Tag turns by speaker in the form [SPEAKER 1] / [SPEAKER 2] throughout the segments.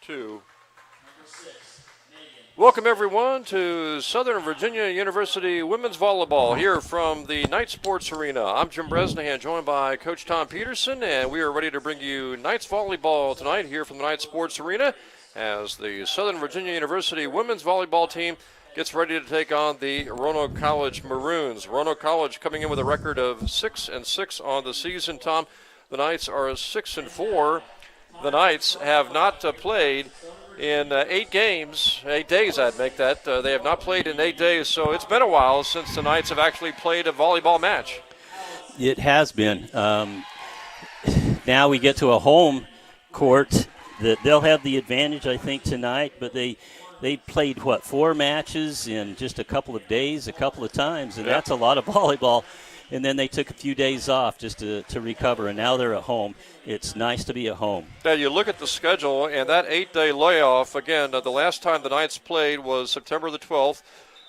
[SPEAKER 1] 2. Welcome, everyone, to Southern Virginia University Women's Volleyball here from the Knight Sports Arena. I'm Jim Bresnahan, joined by Coach Tom Peterson, and we are ready to bring you Knights Volleyball tonight here from the Knight Sports Arena as the Southern Virginia University Women's Volleyball team gets ready to take on the Roanoke College Maroons. Roanoke College coming in with a record of 6-6 on the season. Tom, the Knights are 6-4. The Knights have not played in 8 games, 8 days I'd make that. They have not played in 8 days, so it's been a while since the Knights have actually played a volleyball match.
[SPEAKER 2] It has been. Now we get to a home court that they'll have the advantage, I think, tonight, but they played, 4 matches in just a couple of days, a couple of times, and that's a lot of volleyball. And then they took a few days off just to recover, and now they're at home. It's nice to be at home.
[SPEAKER 1] Now, you look at the schedule, and that 8-day layoff, again, the last time the Knights played was September the 12th,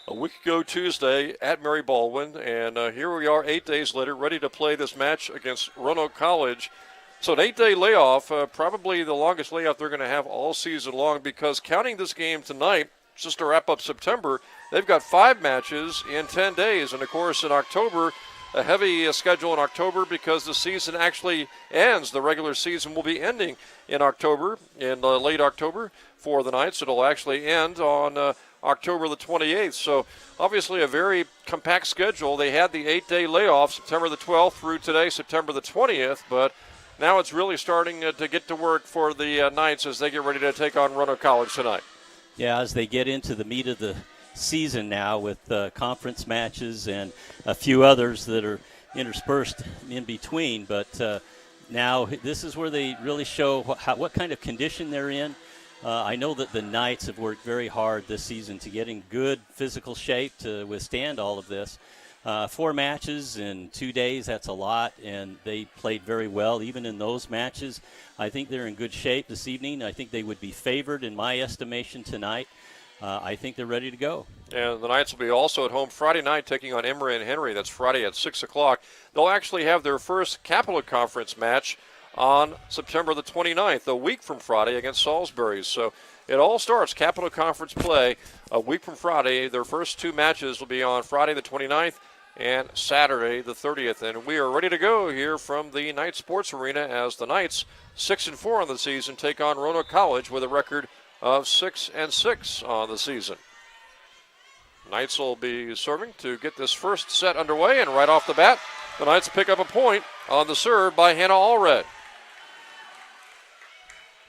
[SPEAKER 1] a week ago Tuesday at Mary Baldwin, and here we are 8 days later, ready to play this match against Roanoke College. So an 8-day layoff, probably the longest layoff they're going to have all season long, because counting this game tonight, just to wrap up September, they've got 5 matches in 10 days. And, of course, in October, a heavy schedule in October because the season actually ends. The regular season will be ending in October, in late October for the Knights. It'll actually end on October the 28th. So obviously a very compact schedule. They had the 8-day layoff September the 12th through today, September the 20th, but now it's really starting to get to work for the Knights as they get ready to take on Roanoke College tonight.
[SPEAKER 2] Yeah, as they get into the meat of the season now with conference matches and a few others that are interspersed in between, but now this is where they really show what kind of condition they're in. I know that the Knights have worked very hard this season to get in good physical shape to withstand all of this. 4 matches in 2 days, that's a lot, and they played very well even in those matches. I think they're in good shape this evening. I think they would be favored in my estimation tonight. I think they're ready to go.
[SPEAKER 1] And the Knights will be also at home Friday night taking on Emory and Henry. That's Friday at 6 o'clock. They'll actually have their first Capital Conference match on September the 29th, a week from Friday against Salisbury. So it all starts, Capital Conference play, a week from Friday. Their first 2 matches will be on Friday the 29th and Saturday the 30th. And we are ready to go here from the Knight Sports Arena as the Knights, 6-4 on the season, take on Roanoke College with a record of 6-6 on the season. Knights will be serving to get this first set underway, and right off the bat, the Knights pick up a point on the serve by Hannah Allred.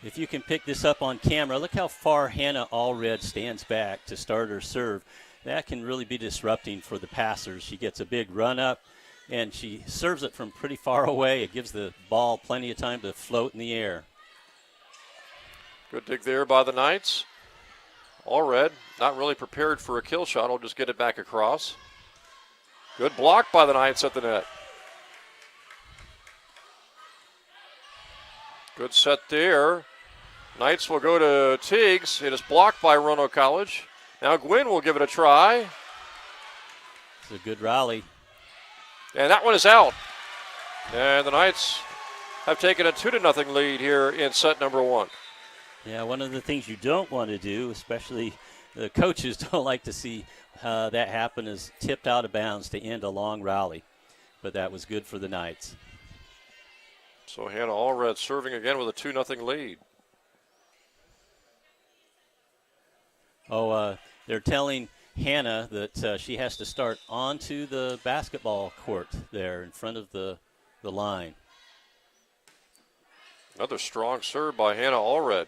[SPEAKER 2] If you can pick this up on camera, look how far Hannah Allred stands back to start her serve. That can really be disrupting for the passers. She gets a big run up, and she serves it from pretty far away. It gives the ball plenty of time to float in the air.
[SPEAKER 1] Good dig there by the Knights. Allred not really prepared for a kill shot. Will just get it back across. Good block by the Knights at the net. Good set there. Knights will go to Tiggs. It is blocked by Roanoke College. Now Gwynn will give it a try.
[SPEAKER 2] It's a good rally.
[SPEAKER 1] And that one is out. And the Knights have taken a 2-0 lead here in set number 1.
[SPEAKER 2] Yeah, one of the things you don't want to do, especially the coaches don't like to see that happen, is tipped out of bounds to end a long rally. But that was good for the Knights.
[SPEAKER 1] So Hannah Allred serving again with a 2-0 lead.
[SPEAKER 2] They're telling Hannah that she has to start onto the basketball court there in front of the line.
[SPEAKER 1] Another strong serve by Hannah Allred.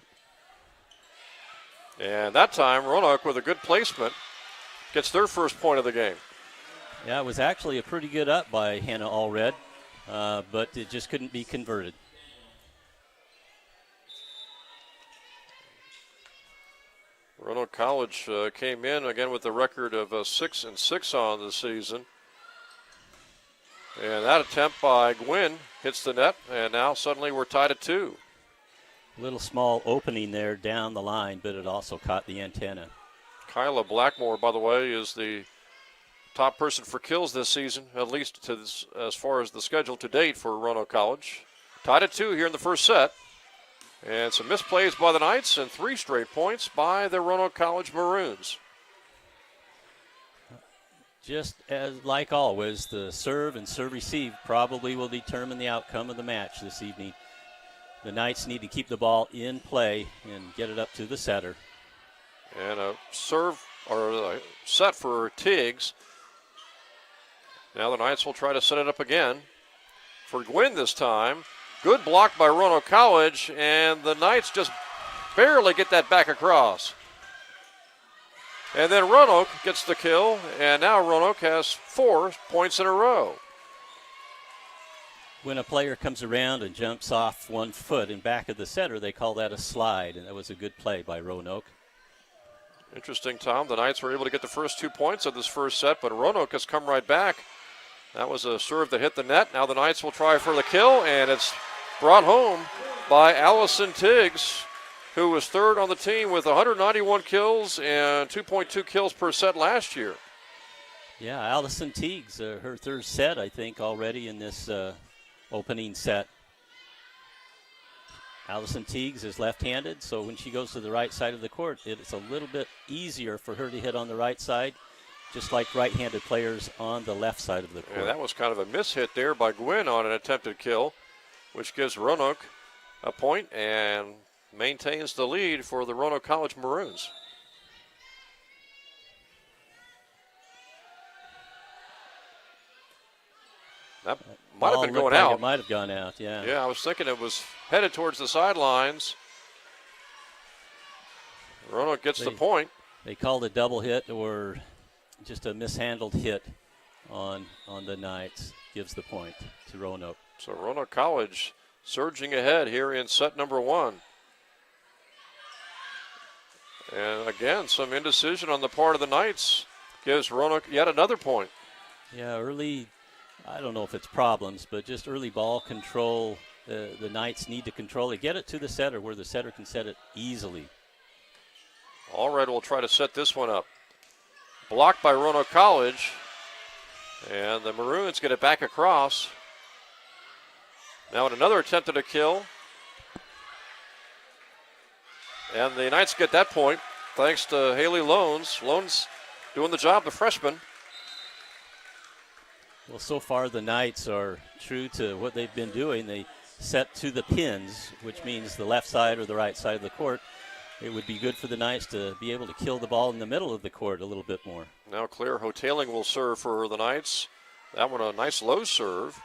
[SPEAKER 1] And that time, Roanoke with a good placement gets their first point of the game.
[SPEAKER 2] Yeah, it was actually a pretty good up by Hannah Allred, but it just couldn't be converted.
[SPEAKER 1] Roanoke College came in again with a record of 6-6 on the season. And that attempt by Gwynn hits the net, and now suddenly we're tied at 2.
[SPEAKER 2] Little small opening there down the line, but it also caught the antenna.
[SPEAKER 1] Kyla Blackmore, by the way, is the top person for kills this season, at least to this, as far as the schedule to date for Roanoke College. Tied at 2 here in the first set. And some misplays by the Knights and 3 straight points by the Roanoke College Maroons.
[SPEAKER 2] Just as like always, the serve and serve receive probably will determine the outcome of the match this evening. The Knights need to keep the ball in play and get it up to the setter.
[SPEAKER 1] And a serve or a set for Tiggs. Now the Knights will try to set it up again for Gwynn this time. Good block by Roanoke College, and the Knights just barely get that back across. And then Roanoke gets the kill, and now Roanoke has 4 points in a row.
[SPEAKER 2] When a player comes around and jumps off 1 foot in back of the setter, they call that a slide, and that was a good play by Roanoke.
[SPEAKER 1] Interesting, Tom. The Knights were able to get the first 2 points of this first set, but Roanoke has come right back. That was a serve that hit the net. Now the Knights will try for the kill, and it's brought home by Allison Tiggs, who was 3rd on the team with 191 kills and 2.2 kills per set last year.
[SPEAKER 2] Yeah, Allison Tiggs, her 3rd set, I think, already in this opening set. Allison Tiggs is left-handed, so when she goes to the right side of the court, it's a little bit easier for her to hit on the right side, just like right-handed players on the left side of the court.
[SPEAKER 1] And that was kind of a miss-hit there by Gwynn on an attempted kill, which gives Roanoke a point and maintains the lead for the Roanoke College Maroons. That might have been going out.
[SPEAKER 2] It might have gone out, yeah.
[SPEAKER 1] Yeah, I was thinking it was headed towards the sidelines. Roanoke gets the point.
[SPEAKER 2] They called a double hit or just a mishandled hit on the Knights. Gives the point to Roanoke.
[SPEAKER 1] So Roanoke College surging ahead here in set number 1. And again, some indecision on the part of the Knights gives Roanoke yet another point.
[SPEAKER 2] Yeah, early, I don't know if it's problems, but just early ball control. The Knights need to control it. Get it to the setter where the setter can set it easily.
[SPEAKER 1] Allred will try to set this one up. Blocked by Roanoke College. And the Maroons get it back across. Now another attempt at a kill. And the Knights get that point thanks to Haley Loans. Loans doing the job, the freshman.
[SPEAKER 2] Well, so far the Knights are true to what they've been doing. They set to the pins, which means the left side or the right side of the court. It would be good for the Knights to be able to kill the ball in the middle of the court a little bit more.
[SPEAKER 1] Now Claire Hoteling will serve for the Knights. That one a nice low serve.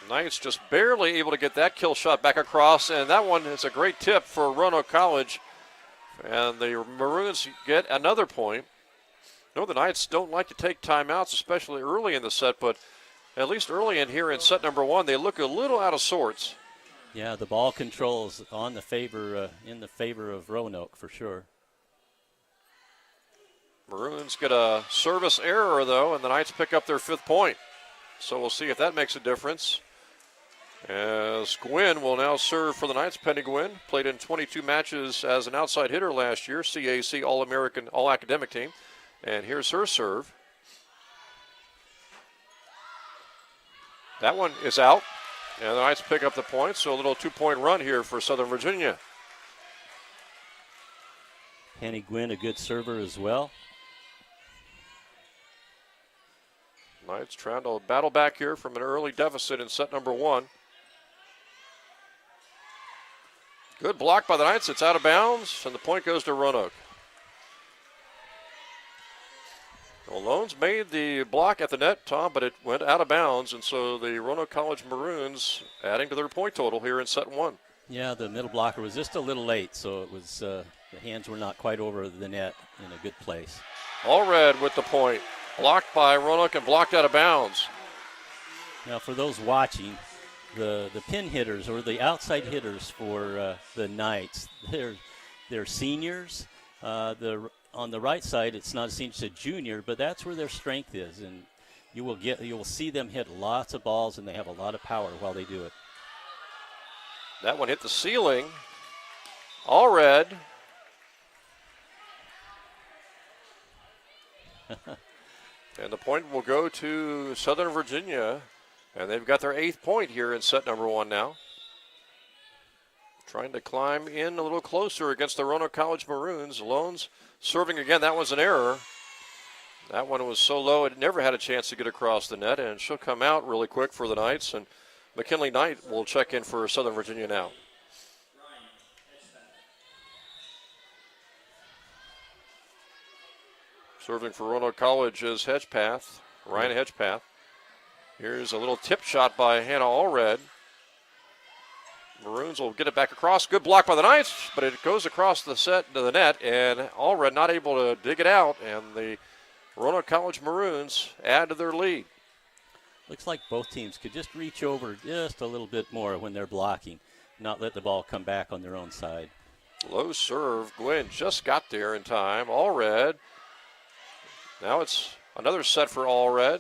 [SPEAKER 1] Knights just barely able to get that kill shot back across, and that one is a great tip for Roanoke College. And the Maroons get another point. No, the Knights don't like to take timeouts, especially early in the set, but at least early in here in set number 1, they look a little out of sorts.
[SPEAKER 2] Yeah, the ball control is on the favor, in the favor of Roanoke for sure.
[SPEAKER 1] Maroons get a service error, though, and the Knights pick up their 5th point. So we'll see if that makes a difference. As Gwynn will now serve for the Knights. Penny Gwynn played in 22 matches as an outside hitter last year, CAC All-American, All-Academic team. And here's her serve. That one is out. And the Knights pick up the point, so a little 2-point run here for Southern Virginia.
[SPEAKER 2] Penny Gwynn, a good server as well.
[SPEAKER 1] Knights trying to battle back here from an early deficit in set number 1. Good block by the Knights. It's out of bounds, and the point goes to Roanoke. Well, Loans made the block at the net, Tom, but it went out of bounds, and so the Roanoke College Maroons adding to their point total here in set 1.
[SPEAKER 2] Yeah, the middle blocker was just a little late, so it was the hands were not quite over the net in a good place.
[SPEAKER 1] Allred with the point. Blocked by Roanoke and blocked out of bounds.
[SPEAKER 2] Now, for those watching, the pin hitters or the outside hitters for the Knights, they're seniors. On the right side, it's not a senior, it's a junior, but that's where their strength is, and you will see them hit lots of balls, and they have a lot of power while they do it.
[SPEAKER 1] That one hit the ceiling. Allred. And the point will go to Southern Virginia. And they've got their 8th point here in set number 1 now. Trying to climb in a little closer against the Roanoke College Maroons. Loans serving again. That was an error. That one was so low it never had a chance to get across the net, and she'll come out really quick for the Knights. And McKinley Knight will check in for Southern Virginia now. Serving for Roanoke College is Hedgepath, Ryan Hedgepath. Here's a little tip shot by Hannah Allred. Maroons will get it back across. Good block by the Knights, but it goes across the set to the net, and Allred not able to dig it out, and the Roanoke College Maroons add to their lead.
[SPEAKER 2] Looks like both teams could just reach over just a little bit more when they're blocking, not let the ball come back on their own side.
[SPEAKER 1] Low serve. Gwynn just got there in time. Allred. Now it's another set for Allred.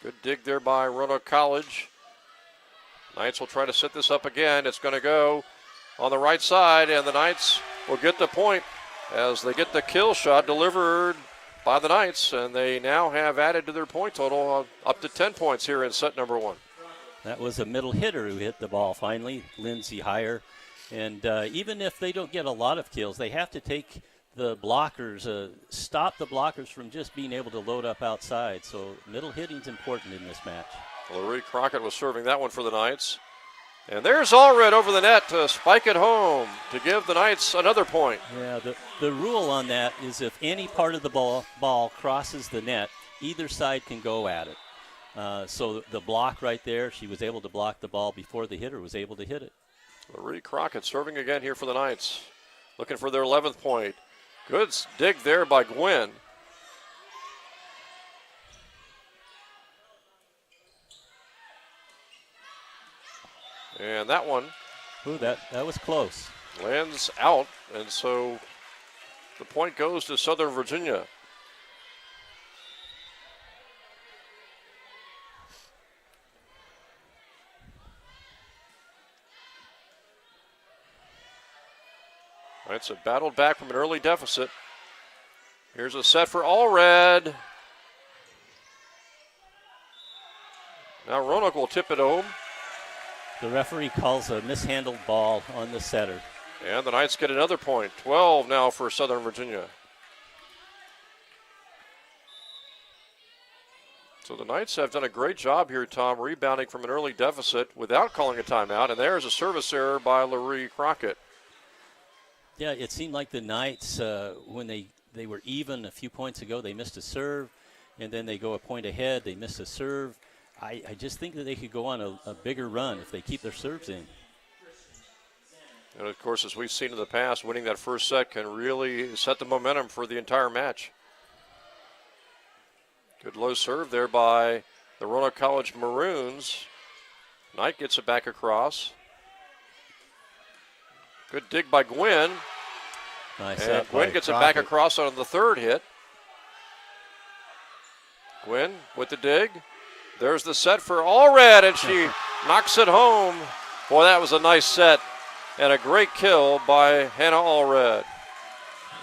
[SPEAKER 1] Good dig there by Roanoke College. Knights will try to set this up again. It's going to go on the right side, and the Knights will get the point as they get the kill shot delivered by the Knights, and they now have added to their point total up to 10 points here in set number 1.
[SPEAKER 2] That was a middle hitter who hit the ball finally, Lindsey Heyer. And even if they don't get a lot of kills, they have to take the blockers, stop the blockers from just being able to load up outside. So middle hitting's important in this match.
[SPEAKER 1] Larry Crockett was serving that one for the Knights. And there's Allred over the net to spike it home to give the Knights another point.
[SPEAKER 2] Yeah, the rule on that is if any part of the ball crosses the net, either side can go at it. So the block right there, she was able to block the ball before the hitter was able to hit it.
[SPEAKER 1] Larry Crockett serving again here for the Knights. Looking for their 11th point. Good dig there by Gwynn. And that one.
[SPEAKER 2] Ooh, that was close.
[SPEAKER 1] Lands out, and so the point goes to Southern Virginia. Knights have battled back from an early deficit. Here's a set for Allred. Now Roanoke will tip it home.
[SPEAKER 2] The referee calls a mishandled ball on the setter.
[SPEAKER 1] And the Knights get another point. 12 now for Southern Virginia. So the Knights have done a great job here, Tom, rebounding from an early deficit without calling a timeout. And there's a service error by Larry Crockett.
[SPEAKER 2] Yeah, it seemed like the Knights, when they were even a few points ago, they missed a serve, and then they go a point ahead, they miss a serve. I just think that they could go on a bigger run if they keep their serves in.
[SPEAKER 1] And, of course, as we've seen in the past, winning that first set can really set the momentum for the entire match. Good low serve there by the Roanoke College Maroons. Knight gets it back across. Good dig by Gwynn.
[SPEAKER 2] Nice.
[SPEAKER 1] And Gwynn gets it back across on the third hit. Gwynn with the dig. There's the set for Allred, and she knocks it home. Boy, that was a nice set and a great kill by Hannah Allred.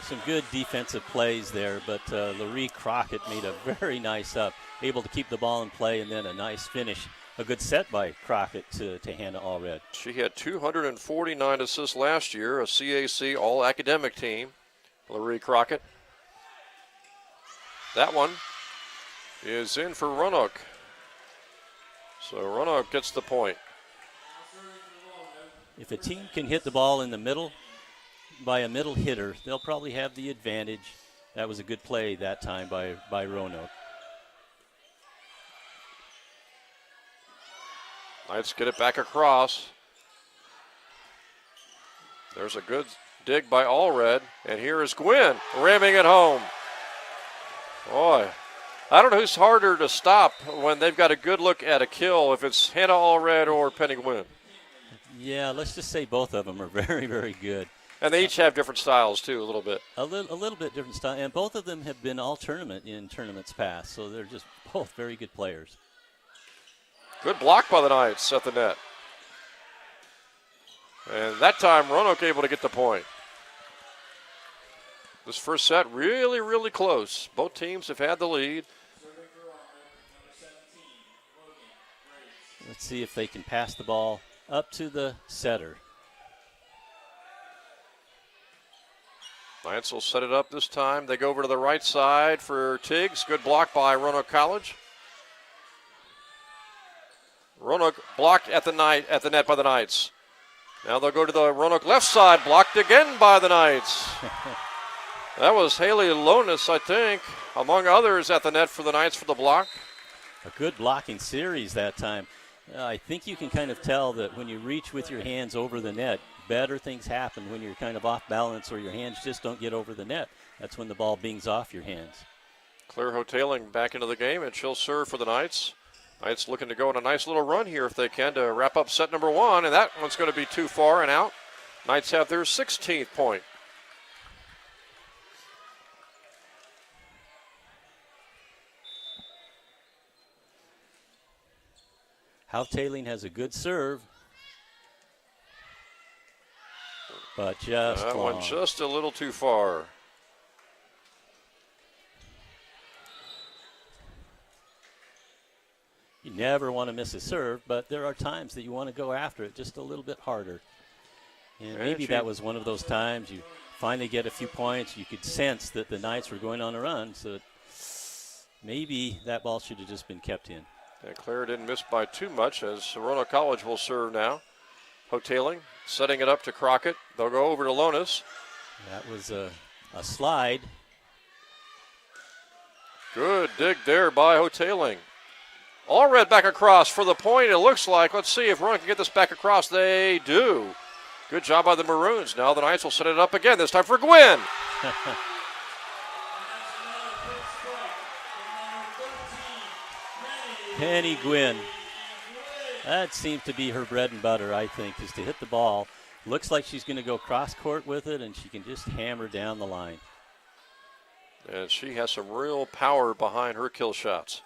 [SPEAKER 2] Some good defensive plays there, but Larry Crockett made a very nice up, able to keep the ball in play, and then a nice finish. A good set by Crockett to Hannah Allred.
[SPEAKER 1] She had 249 assists last year, a CAC all-academic team. Larry Crockett. That one is in for Roanoke. So Roanoke gets the point.
[SPEAKER 2] If a team can hit the ball in the middle by a middle hitter, they'll probably have the advantage. That was a good play that time by Roanoke.
[SPEAKER 1] Knights get it back across. There's a good dig by Allred, and here is Gwynn ramming it home. Boy, I don't know who's harder to stop when they've got a good look at a kill, if it's Hannah Allred or Penny Gwynn.
[SPEAKER 2] Yeah, let's just say both of them are very, very good.
[SPEAKER 1] And they each have different styles, too, a little bit.
[SPEAKER 2] A little bit different style, and both of them have been all-tournament in tournaments past, so they're just both very good players.
[SPEAKER 1] Good block by the Knights at the net. And that time, Roanoke able to get the point. This first set really, really close. Both teams have had the lead.
[SPEAKER 2] Let's see if they can pass the ball up to the setter.
[SPEAKER 1] Knights will set it up this time. They go over to the right side for Tiggs. Good block by Roanoke College. Roanoke blocked at the net by the Knights. Now they'll go to the Roanoke left side, blocked again by the Knights. That was Haley Lonis, I think, among others at the net for the Knights for the block.
[SPEAKER 2] A good blocking series that time. I think you can kind of tell that when you reach with your hands over the net, better things happen when you're kind of off balance or your hands just don't get over the net. That's when the ball bings off your hands.
[SPEAKER 1] Claire Hoteling back into the game, and she'll serve for the Knights. Knights looking to go on a nice little run here if they can to wrap up set number 1, and that one's going to be too far and out. Knights have their 16th point.
[SPEAKER 2] Hoteling has a good serve, but just
[SPEAKER 1] that
[SPEAKER 2] long.
[SPEAKER 1] one just a little too far.
[SPEAKER 2] You never want to miss a serve, but there are times that you want to go after it just a little bit harder. And maybe that was one of those times you finally get a few points. You could sense that the Knights were going on a run, so maybe that ball should have just been kept in.
[SPEAKER 1] And Claire didn't miss by too much as Roanoke College will serve now. Hoteling setting it up to Crockett. They'll go over to Lonis.
[SPEAKER 2] That was a slide.
[SPEAKER 1] Good dig there by Hoteling. Allred back across for the point, it looks like. Let's see if Roanoke can get this back across. They do. Good job by the Maroons. Now the Knights will set it up again, this time for Gwynn.
[SPEAKER 2] Penny Gwynn. That seems to be her bread and butter, I think, is to hit the ball. Looks like she's going to go cross court with it, and she can just hammer down the line.
[SPEAKER 1] And she has some real power behind her kill shots.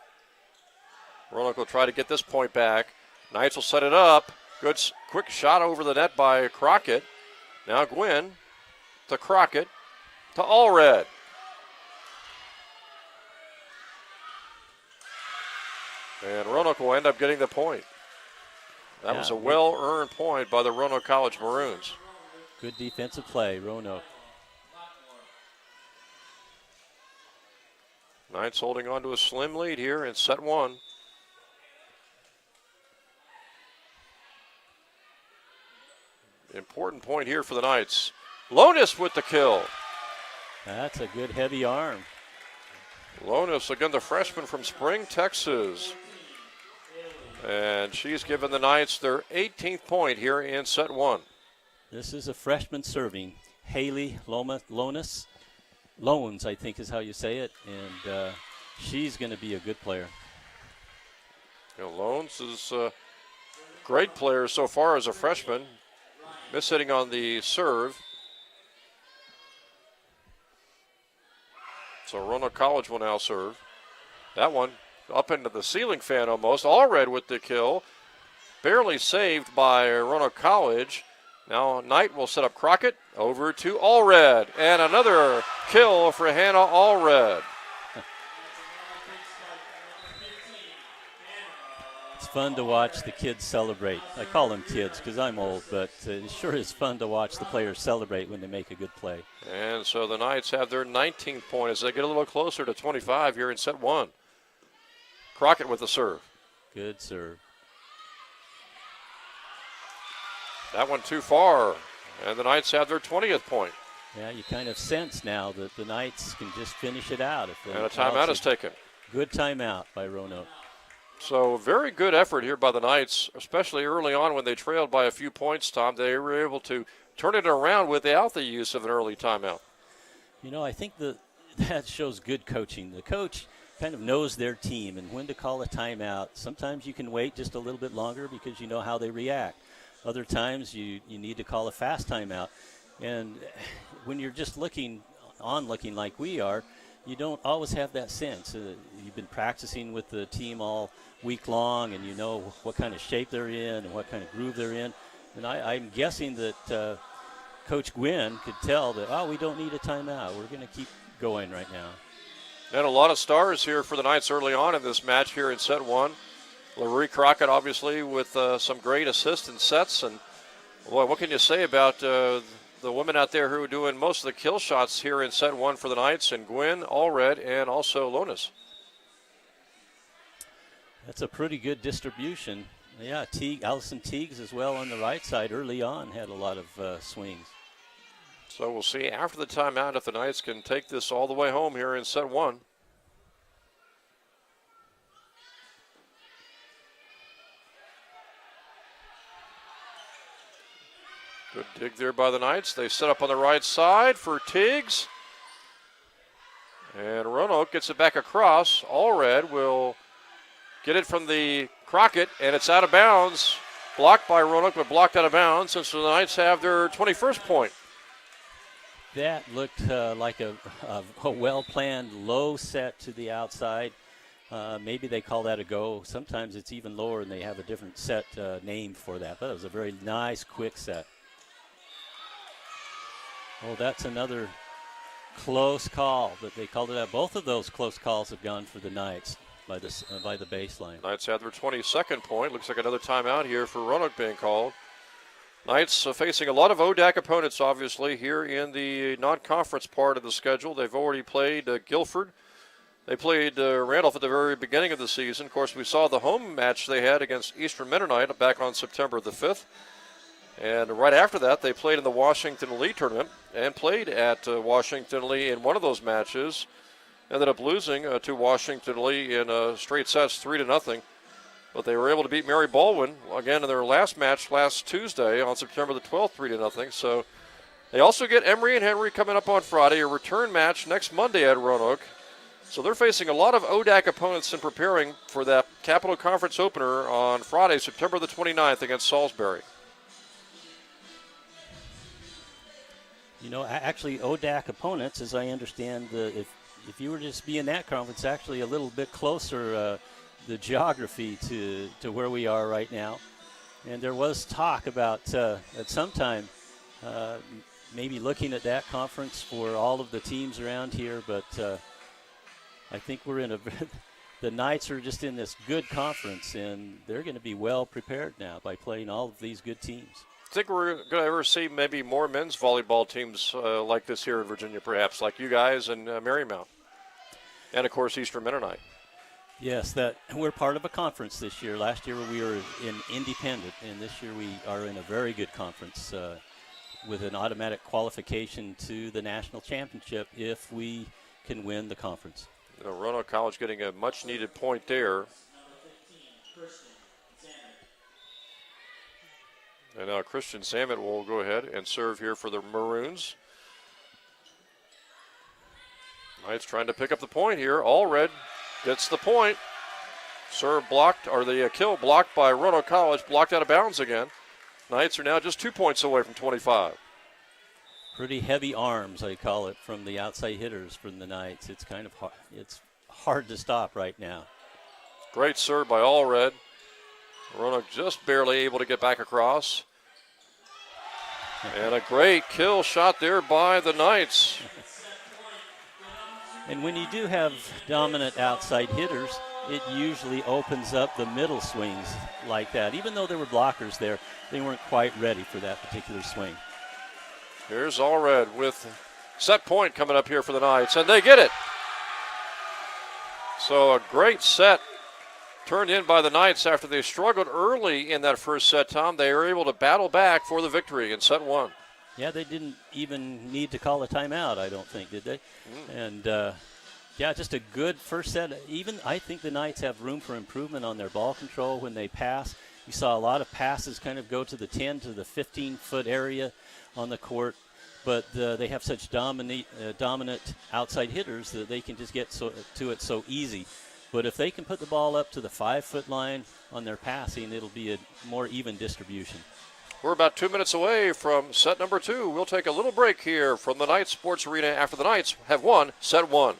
[SPEAKER 1] Roanoke will try to get this point back. Knights will set it up. Good quick shot over the net by Crockett. Now Gwynn to Crockett to Allred. And Roanoke will end up getting the point. That was a well-earned point by the Roanoke College Maroons.
[SPEAKER 2] Good defensive play, Roanoke.
[SPEAKER 1] Knights holding on to a slim lead here in set 1. Important point here for the Knights. Lonis with the kill.
[SPEAKER 2] That's a good heavy arm.
[SPEAKER 1] Lonis, again, the freshman from Spring, Texas. And she's given the Knights their 18th point here in set 1.
[SPEAKER 2] This is a freshman serving. Haley Lonis. Loans, I think is how you say it. And she's going to be a good player.
[SPEAKER 1] You know, Loans is a great player so far as a freshman. Miss-hitting on the serve. So Roanoke College will now serve. That one up into the ceiling fan almost. Allred with the kill. Barely saved by Roanoke College. Now Knight will set up Crockett over to Allred. And another kill for Hannah Allred.
[SPEAKER 2] It's fun to watch the kids celebrate. I call them kids because I'm old, but it sure is fun to watch the players celebrate when they make a good play.
[SPEAKER 1] And so the Knights have their 19th point as they get a little closer to 25 here in set 1. Crockett with the serve.
[SPEAKER 2] Good serve.
[SPEAKER 1] That one too far, and the Knights have their 20th point.
[SPEAKER 2] Yeah, you kind of sense now that the Knights can just finish it out.
[SPEAKER 1] And a timeout is taken.
[SPEAKER 2] Good timeout by Roanoke.
[SPEAKER 1] So very good effort here by the Knights, especially early on when they trailed by a few points, Tom. They were able to turn it around without the use of an early timeout.
[SPEAKER 2] You know, I think that shows good coaching. The coach kind of knows their team and when to call a timeout. Sometimes you can wait just a little bit longer because you know how they react. Other times you need to call a fast timeout. And when you're just looking like we are, you don't always have that sense. You've been practicing with the team all week long, and you know what kind of shape they're in and what kind of groove they're in. And I'm guessing that Coach Gwynn could tell that, we don't need a timeout. We're going to keep going right now.
[SPEAKER 1] And a lot of stars here for the Knights early on in this match here in set 1. LaRue Crockett, obviously, with some great assists and sets. And, boy, what can you say about the women out there who are doing most of the kill shots here in set one for the Knights, and Gwynn, Allred, and also Lonis?
[SPEAKER 2] That's a pretty good distribution. Yeah, Allison Teagues as well on the right side early on had a lot of swings.
[SPEAKER 1] So we'll see after the timeout if the Knights can take this all the way home here in set one. Good dig there by the Knights. They set up on the right side for Tiggs. And Roanoke gets it back across. Allred will get it from the Crockett, and it's out of bounds. Blocked by Roanoke, but blocked out of bounds, since the Knights have their 21st point.
[SPEAKER 2] That looked like a well-planned low set to the outside. Maybe they call that a go. Sometimes it's even lower, and they have a different set name for that. But it was a very nice, quick set. Oh, that's another close call, but they called it out. Both of those close calls have gone for the Knights by the baseline.
[SPEAKER 1] Knights have their 22nd point. Looks like another timeout here for Roanoke being called. Knights facing a lot of ODAC opponents, obviously, here in the non-conference part of the schedule. They've already played Guilford. They played Randolph at the very beginning of the season. Of course, we saw the home match they had against Eastern Mennonite back on September the 5th. And right after that, they played in the Washington Lee tournament and played at Washington Lee in one of those matches. Ended up losing to Washington Lee in straight sets, 3-0. But they were able to beat Mary Baldwin again in their last match last Tuesday on September the 12th, 3-0. So they also get Emory and Henry coming up on Friday, a return match next Monday at Roanoke. So they're facing a lot of ODAC opponents and preparing for that Capital Conference opener on Friday, September the 29th against Salisbury.
[SPEAKER 2] You know, actually, ODAC opponents, as I understand, if you were to just be in that conference, actually a little bit closer, the geography to where we are right now. And there was talk about at some time maybe looking at that conference for all of the teams around here, but I think we're in the Knights are just in this good conference, and they're going to be well prepared now by playing all of these good teams.
[SPEAKER 1] Think we're going to ever see maybe more men's volleyball teams like this here in Virginia, perhaps, like you guys and Marymount, and of course Eastern Mennonite.
[SPEAKER 2] Yes, that we're part of a conference this year. Last year we were in independent, and this year we are in a very good conference with an automatic qualification to the national championship if we can win the conference.
[SPEAKER 1] You know, Roanoke College getting a much-needed point there. And now Christian Samet will go ahead and serve here for the Maroons. Knights trying to pick up the point here. Allred gets the point. Serve blocked, or the kill blocked by Roanoke College, blocked out of bounds again. Knights are now just 2 points away from 25.
[SPEAKER 2] Pretty heavy arms, I call it, from the outside hitters from the Knights. It's kind of hard. It's hard to stop right now.
[SPEAKER 1] Great serve by Allred. Roanoke just barely able to get back across. And a great kill shot there by the Knights.
[SPEAKER 2] And when you do have dominant outside hitters, it usually opens up the middle swings like that. Even though there were blockers there, they weren't quite ready for that particular swing.
[SPEAKER 1] Here's Allred with set point coming up here for the Knights, and they get it. So a great set turned in by the Knights after they struggled early in that first set, Tom. They were able to battle back for the victory in set one.
[SPEAKER 2] Yeah, they didn't even need to call a timeout, I don't think, did they? And, yeah, just a good first set. Even I think the Knights have room for improvement on their ball control when they pass. You saw a lot of passes kind of go to the 10 to the 15-foot area on the court, but they have such dominant outside hitters that they can just get to it so easy. But if they can put the ball up to the 5-foot line on their passing, it'll be a more even distribution.
[SPEAKER 1] We're about 2 minutes away from set number 2. We'll take a little break here from the Knights Sports Arena after the Knights have won set 1.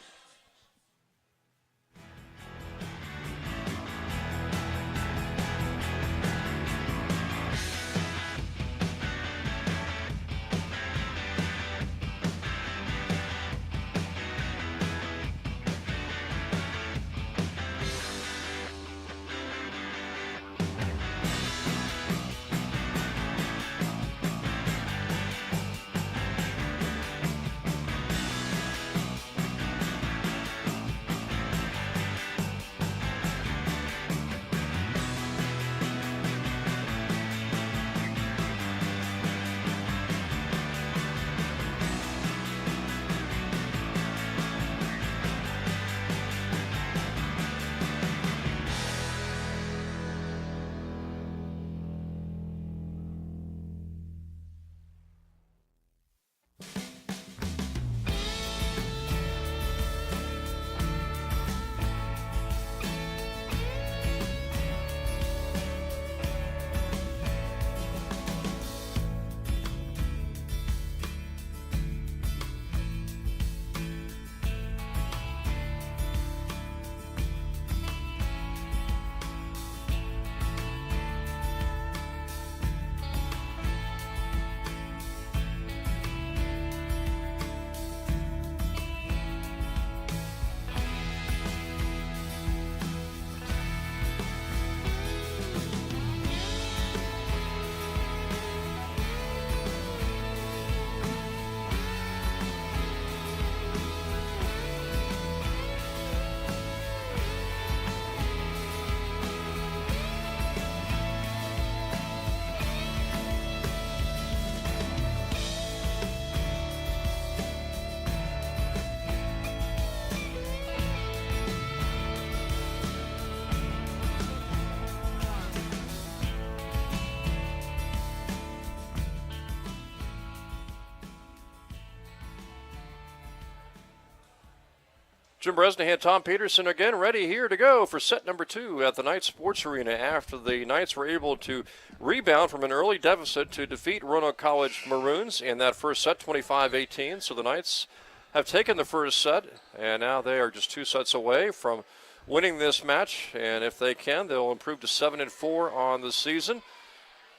[SPEAKER 1] Jim Bresnahan, Tom Peterson again ready here to go for set number 2 at the Knights Sports Arena after the Knights were able to rebound from an early deficit to defeat Roanoke College Maroons in that first set, 25-18. So the Knights have taken the first set, and now they are just 2 sets away from winning this match. And if they can, they'll improve to 7-4 on the season.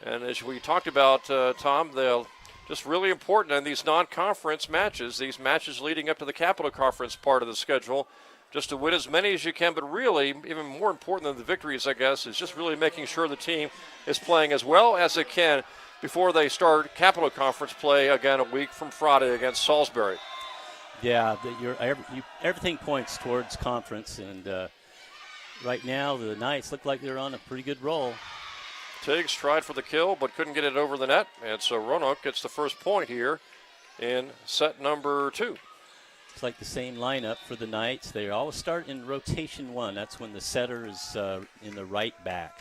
[SPEAKER 1] And as we talked about, Tom, they'll just really important in these non-conference matches, these matches leading up to the Capital Conference part of the schedule, just to win as many as you can. But really, even more important than the victories, I guess, is just really making sure the team is playing as well as it can before they start Capital Conference play again a week from Friday against Salisbury.
[SPEAKER 2] Yeah, everything points towards conference, and right now the Knights look like they're on a pretty good roll.
[SPEAKER 1] Tiggs tried for the kill but couldn't get it over the net, and so Roanoke gets the first point here in set number 2.
[SPEAKER 2] It's like the same lineup for the Knights. They always start in rotation 1. That's when the setter is in the right back.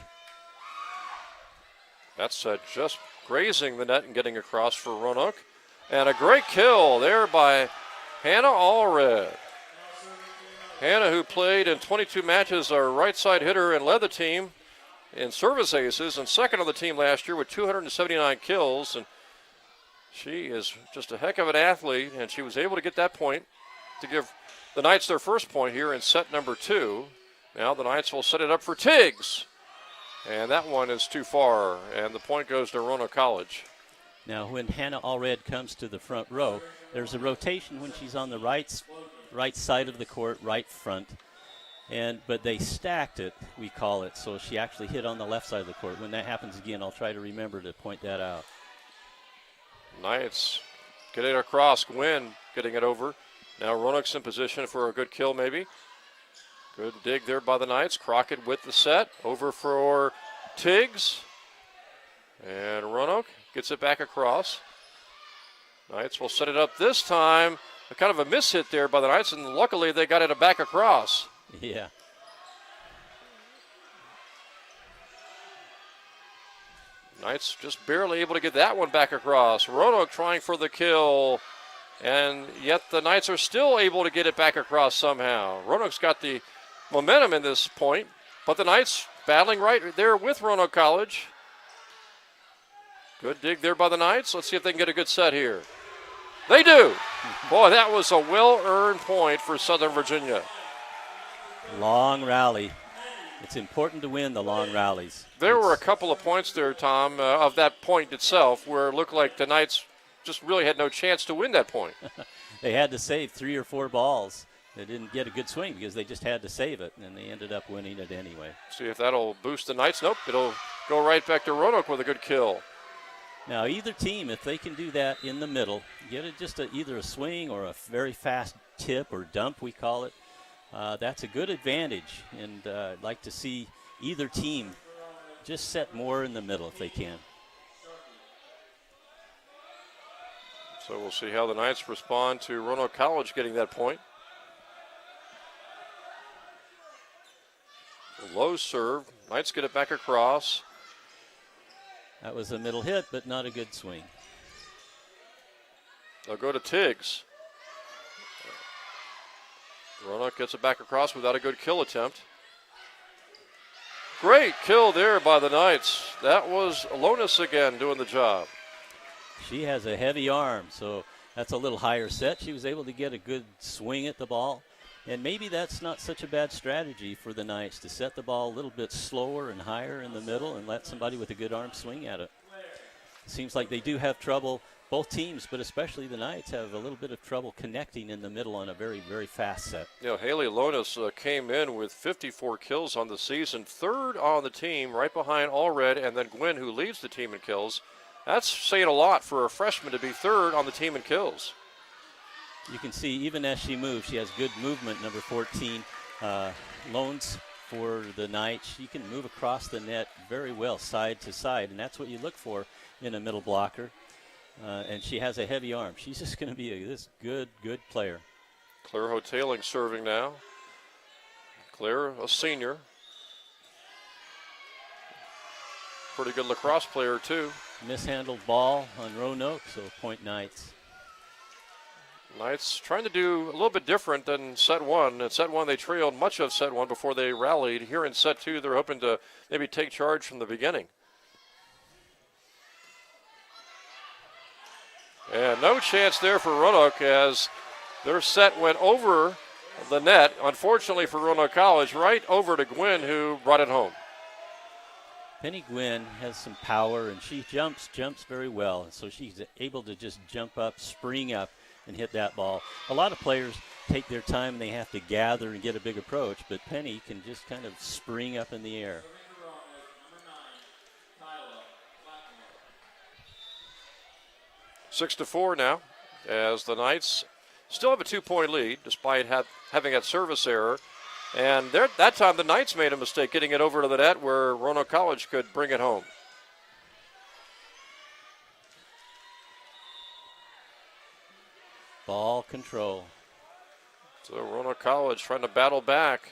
[SPEAKER 1] That's just grazing the net and getting across for Roanoke. And a great kill there by Hannah Allred. Hannah, who played in 22 matches, our right side hitter and led the team in service aces and second on the team last year with 279 kills. And she is just a heck of an athlete, and she was able to get that point to give the Knights their first point here in set number 2. Now the Knights will set it up for Tiggs, and that one is too far, and the point goes to Roanoke College.
[SPEAKER 2] Now when Hannah Allred comes to the front row, there's a rotation when she's on the right side of the court, right front. But they stacked it, we call it, so she actually hit on the left side of the court. When that happens again, I'll try to remember to point that out.
[SPEAKER 1] Knights getting it across, Gwynn getting it over. Now Roanoke's in position for a good kill maybe. Good dig there by the Knights. Crockett with the set, over for Tiggs. And Roanoke gets it back across. Knights will set it up this time. A kind of a miss hit there by the Knights, and luckily they got it back across.
[SPEAKER 2] Yeah.
[SPEAKER 1] Knights just barely able to get that one back across. Roanoke trying for the kill, and yet the Knights are still able to get it back across somehow. Roanoke's got the momentum in this point, but the Knights battling right there with Roanoke College. Good dig there by the Knights. Let's see if they can get a good set here. They do. Boy, that was a well-earned point for Southern Virginia.
[SPEAKER 2] Long rally. It's important to win the long rallies.
[SPEAKER 1] There were a couple of points there, Tom, of that point itself where it looked like the Knights just really had no chance to win that point.
[SPEAKER 2] They had to save 3 or 4 balls. They didn't get a good swing because they just had to save it, and they ended up winning it anyway.
[SPEAKER 1] See if that'll boost the Knights. Nope, it'll go right back to Roanoke with a good kill.
[SPEAKER 2] Now, either team, if they can do that in the middle, get it just either a swing or a very fast tip or dump, we call it, that's a good advantage. And I'd like to see either team just set more in the middle if they can.
[SPEAKER 1] So we'll see how the Knights respond to Roanoke College getting that point. Low serve. Knights get it back across.
[SPEAKER 2] That was a middle hit, but not a good swing.
[SPEAKER 1] They'll go to Tiggs. Roanoke gets it back across without a good kill attempt. Great kill there by the Knights. That was Lonis again doing the job.
[SPEAKER 2] She has a heavy arm, so that's a little higher set. She was able to get a good swing at the ball. And maybe that's not such a bad strategy for the Knights to set the ball a little bit slower and higher in the middle and let somebody with a good arm swing at it. It seems like they do have trouble, both teams, but especially the Knights have a little bit of trouble connecting in the middle on a very, very fast set.
[SPEAKER 1] You know, Haley Lonis came in with 54 kills on the season, third on the team, right behind Allred, and then Gwynn, who leads the team in kills. That's saying a lot for a freshman to be third on the team in kills.
[SPEAKER 2] You can see even as she moves, she has good movement, number 14. Loans for the Knights. She can move across the net very well, side to side, and that's what you look for in a middle blocker. And she has a heavy arm. She's just going to be this good player.
[SPEAKER 1] Claire Hoteling serving now. Claire, a senior. Pretty good lacrosse player, too.
[SPEAKER 2] Mishandled ball on Roanoke, so point Knights.
[SPEAKER 1] Knights trying to do a little bit different than set one. In set one, they trailed much of set one before they rallied. Here in set two, they're hoping to maybe take charge from the beginning. And no chance there for Roanoke as their set went over the net. Unfortunately for Roanoke College, right over to Gwynn, who brought it home.
[SPEAKER 2] Penny Gwynn has some power, and she jumps very well. And so she's able to just jump up, spring up, and hit that ball. A lot of players take their time and they have to gather and get a big approach, but Penny can just kind of spring up in the air.
[SPEAKER 1] Six to 4 now, as the Knights still have a 2-point lead despite having that service error. And that time the Knights made a mistake getting it over to the net where Roanoke College could bring it home.
[SPEAKER 2] Ball control.
[SPEAKER 1] So Roanoke College trying to battle back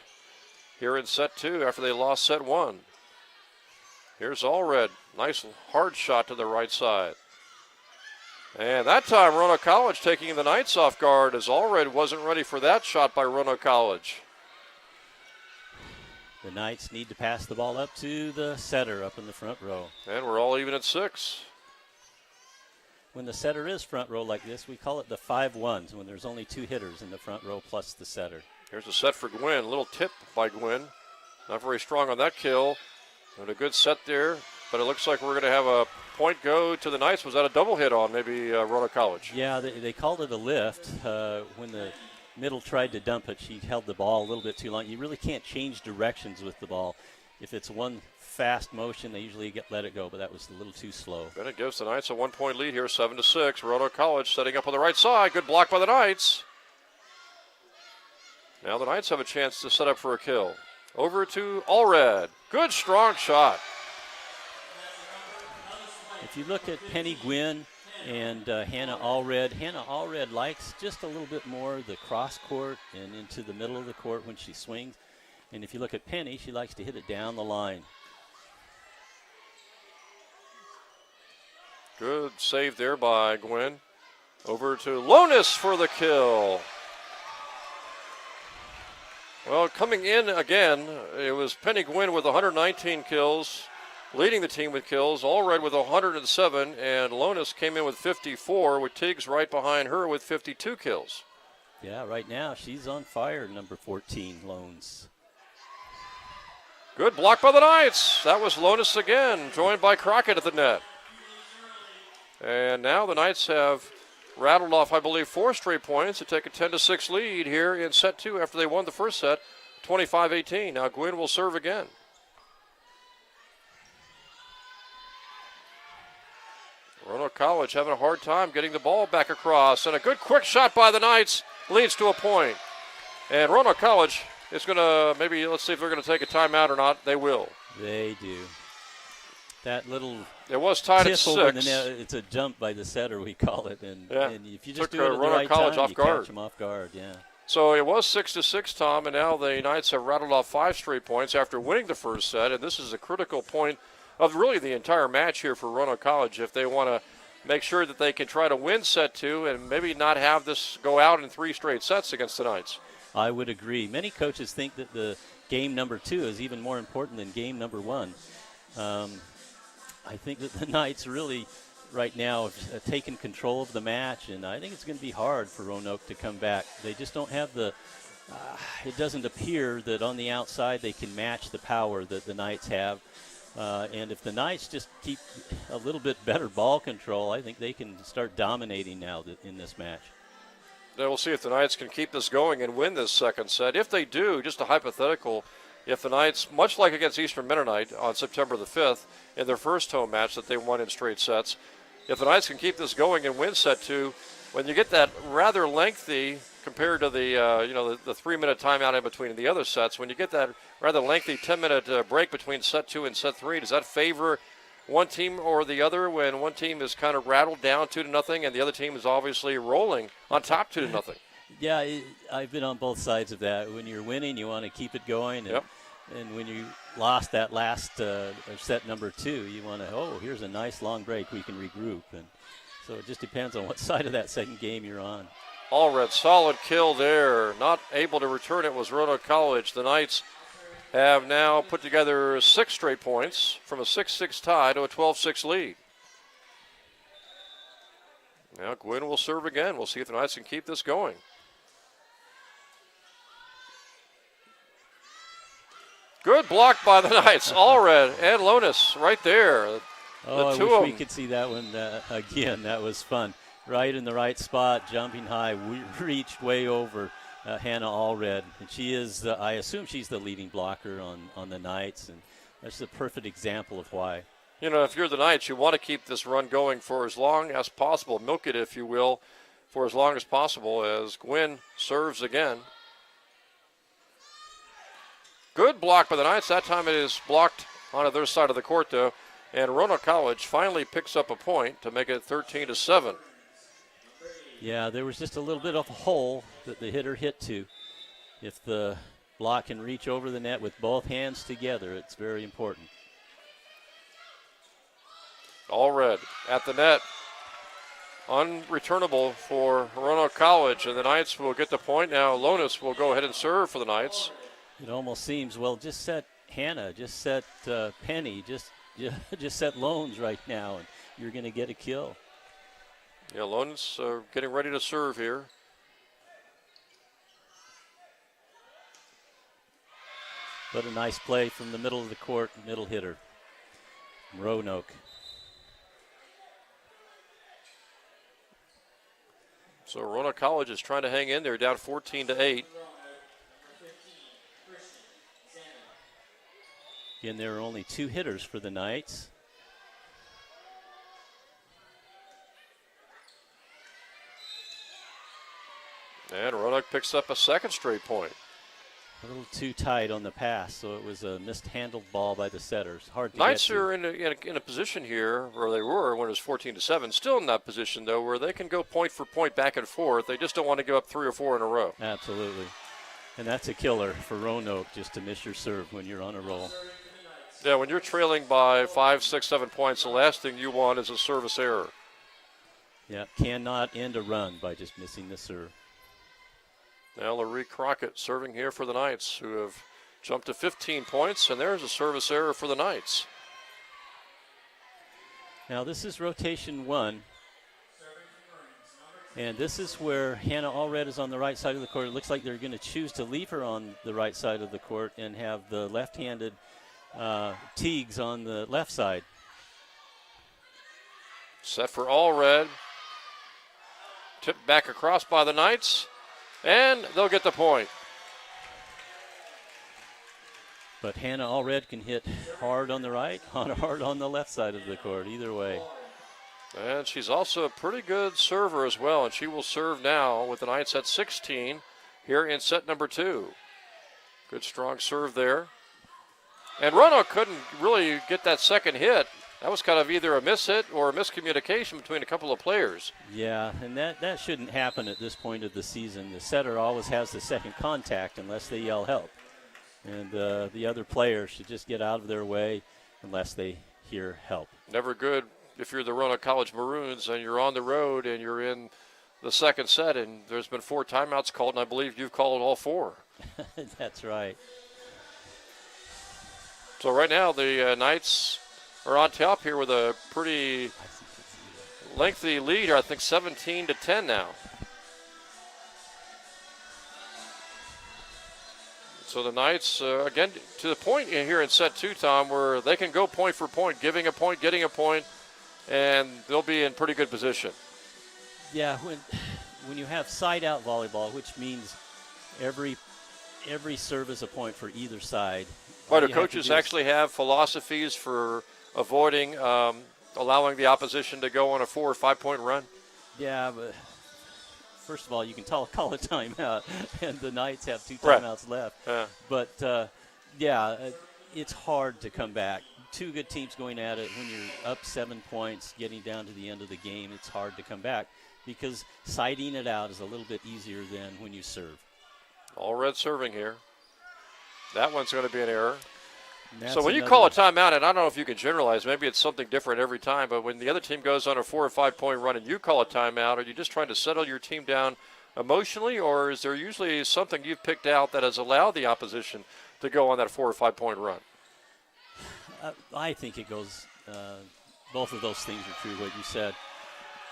[SPEAKER 1] here in set two after they lost set one. Here's Allred. Nice hard shot to the right side. And that time Roanoke College taking the Knights off guard as Allred wasn't ready for that shot by Roanoke College.
[SPEAKER 2] The Knights need to pass the ball up to the setter up in the front row.
[SPEAKER 1] And we're all even at 6.
[SPEAKER 2] When the setter is front row like this, we call it the 5-1s, when there's only 2 hitters in the front row plus the setter.
[SPEAKER 1] Here's a set for Gwynn. A little tip by Gwynn. Not very strong on that kill. And a good set there. But it looks like we're going to have a point go to the Knights. Was that a double hit on maybe Roanoke College?
[SPEAKER 2] Yeah, they called it a lift. When the middle tried to dump it, she held the ball a little bit too long. You really can't change directions with the ball. If it's one fast motion, they usually let it go, but that was a little too slow.
[SPEAKER 1] And it gives the Knights a 1-point lead here, 7-6. Roanoke College setting up on the right side. Good block by the Knights. Now the Knights have a chance to set up for a kill. Over to Allred. Good strong shot.
[SPEAKER 2] If you look at Penny Gwynn and Hannah Allred likes just a little bit more the cross court and into the middle of the court when she swings. And if you look at Penny, she likes to hit it down the line.
[SPEAKER 1] Good save there by Gwynn. Over to Lonis for the kill. Well, coming in again, it was Penny Gwynn with 119 kills, leading the team with kills. Allred with 107, and Lonis came in with 54, with Tiggs right behind her with 52 kills.
[SPEAKER 2] Yeah, right now she's on fire, number 14, Lones.
[SPEAKER 1] Good block by the Knights. That was Lonis again, joined by Crockett at the net. And now the Knights have rattled off, I believe, 4 straight points to take a 10-6 lead here in set 2 after they won the first set, 25-18. Now Gwynn will serve again. Roanoke College having a hard time getting the ball back across, and a good quick shot by the Knights leads to a point. And Roanoke College is going to maybe, let's see if they're going to take a timeout or not. They will.
[SPEAKER 2] They do. That little
[SPEAKER 1] it was tied at 6.
[SPEAKER 2] It's a jump by the setter, we call it. And if you just
[SPEAKER 1] took
[SPEAKER 2] do it at the right
[SPEAKER 1] College
[SPEAKER 2] time,
[SPEAKER 1] off
[SPEAKER 2] you
[SPEAKER 1] guard.
[SPEAKER 2] catch them off guard, yeah.
[SPEAKER 1] So it was 6-6, Tom, and now the Knights have rattled off 5 straight points after winning the first set, and this is a critical point of really the entire match here for Roanoke College if they want to make sure that they can try to win set 2 and maybe not have this go out in 3 straight sets against the Knights.
[SPEAKER 2] I would agree. Many coaches think that the game number 2 is even more important than game number 1. I think that the Knights really right now have taken control of the match, and I think it's going to be hard for Roanoke to come back. They just don't have the it doesn't appear that on the outside they can match the power that the Knights have. And if the Knights just keep a little bit better ball control, I think they can start dominating now in this match.
[SPEAKER 1] Now we'll see if the Knights can keep this going and win this second set. If they do, just a hypothetical, if the Knights, much like against Eastern Mennonite on September the 5th in their first home match that they won in straight sets, if the Knights can keep this going and win set 2, when you get that rather lengthy compared to the 3-minute timeout in between the other sets, when you get that rather lengthy 10-minute break between set 2 and set 3, does that favor one team or the other when one team is kind of rattled down 2-0 and the other team is obviously rolling on top 2-0?
[SPEAKER 2] Yeah, I've been on both sides of that. When you're winning, you want to keep it going. And when you lost that last set number 2, you want to, here's a nice long break. We can regroup. And so it just depends on what side of that second game you're on.
[SPEAKER 1] Allred, solid kill there. Not able to return it was Roanoke College. The Knights have now put together 6 straight points from a 6-6 tie to a 12-6 lead. Now Gwynn will serve again. We'll see if the Knights can keep this going. Good block by the Knights. Allred and Lonis right there.
[SPEAKER 2] Oh,
[SPEAKER 1] the two
[SPEAKER 2] I
[SPEAKER 1] of
[SPEAKER 2] wish we
[SPEAKER 1] them.
[SPEAKER 2] could see that one again. That was fun. Right in the right spot, jumping high, reached way over Hannah Allred. And she is, I assume she's the leading blocker on the Knights, and that's the perfect example of why.
[SPEAKER 1] You know, if you're the Knights, you want to keep this run going for as long as possible. Milk it, if you will, for as long as possible as Gwynn serves again. Good block by the Knights. That time it is blocked on their side of the court, though. And Roanoke College finally picks up a point to make it 13-7.
[SPEAKER 2] Yeah, there was just a little bit of a hole that the hitter hit to. If the block can reach over the net with both hands together, it's very important.
[SPEAKER 1] Allred at the net. Unreturnable for Roanoke College, and the Knights will get the point. Now Lonis will go ahead and serve for the Knights.
[SPEAKER 2] It almost seems, well, just set Hannah, just set Penny, just set Loans right now, and you're going to get a kill.
[SPEAKER 1] Yeah, Lonis getting ready to serve here.
[SPEAKER 2] But a nice play from the middle of the court, middle hitter, Roanoke.
[SPEAKER 1] So Roanoke College is trying to hang in there, down 14-8.
[SPEAKER 2] Again, there are only 2 hitters for the Knights.
[SPEAKER 1] And Roanoke picks up a second straight point.
[SPEAKER 2] A little too tight on the pass, so it was a mishandled ball by the setters. Hard to
[SPEAKER 1] Knights
[SPEAKER 2] get to.
[SPEAKER 1] are in a position here, where they were when it was 14-7, still in that position, though, where they can go point for point back and forth. They just don't want to give up 3 or 4 in a row.
[SPEAKER 2] Absolutely. And that's a killer for Roanoke, just to miss your serve when you're on a roll.
[SPEAKER 1] Yeah, when you're trailing by 5, 6, 7 points, the last thing you want is a service error.
[SPEAKER 2] Yeah, cannot end a run by just missing the serve.
[SPEAKER 1] Now Larry Crockett serving here for the Knights, who have jumped to 15 points, and there's a service error for the Knights.
[SPEAKER 2] Now this is rotation 1. And this is where Hannah Allred is on the right side of the court. It looks like they're going to choose to leave her on the right side of the court and have the left-handed Teagues on the left side.
[SPEAKER 1] Set for Allred. Tipped back across by the Knights, and they'll get the point.
[SPEAKER 2] But Hannah Allred can hit hard on the right, hard on the left side of the court, either way.
[SPEAKER 1] And she's also a pretty good server as well, and she will serve now with the Knights at 16 here in set number 2. Good strong serve there. And Roanoke couldn't really get that second hit. That was kind of either a miss-hit or a miscommunication between a couple of players.
[SPEAKER 2] Yeah, and that shouldn't happen at this point of the season. The setter always has the second contact unless they yell help. And the other player should just get out of their way unless they hear help.
[SPEAKER 1] Never good if you're the Roanoke College Maroons and you're on the road and you're in the second set, and there's been 4 timeouts called, and I believe you've called all 4.
[SPEAKER 2] That's right.
[SPEAKER 1] So right now the Knights are on top here with a pretty lengthy lead. I think 17-10 now. So the Knights, again, to the point here in set 2, Tom, where they can go point for point, giving a point, getting a point, and they'll be in pretty good position.
[SPEAKER 2] Yeah, when you have side-out volleyball, which means every serve is a point for either side.
[SPEAKER 1] Why do coaches actually have philosophies for avoiding allowing the opposition to go on a 4 or 5 point run?
[SPEAKER 2] Yeah, but first of all, you can call a timeout, and the Knights have 2 timeouts left.
[SPEAKER 1] Yeah.
[SPEAKER 2] But, it's hard to come back. 2 good teams going at it. When you're up 7 points, getting down to the end of the game, it's hard to come back because siding it out is a little bit easier than when you serve. Allred
[SPEAKER 1] serving here. That one's going to be an error.
[SPEAKER 2] That's
[SPEAKER 1] so when you call a timeout, and I don't know if you can generalize, maybe it's something different every time, but when the other team goes on a 4 or 5 point run and you call a timeout, are you just trying to settle your team down emotionally, or is there usually something you've picked out that has allowed the opposition to go on that 4 or 5 point run?
[SPEAKER 2] I think it goes, both of those things are true, what you said.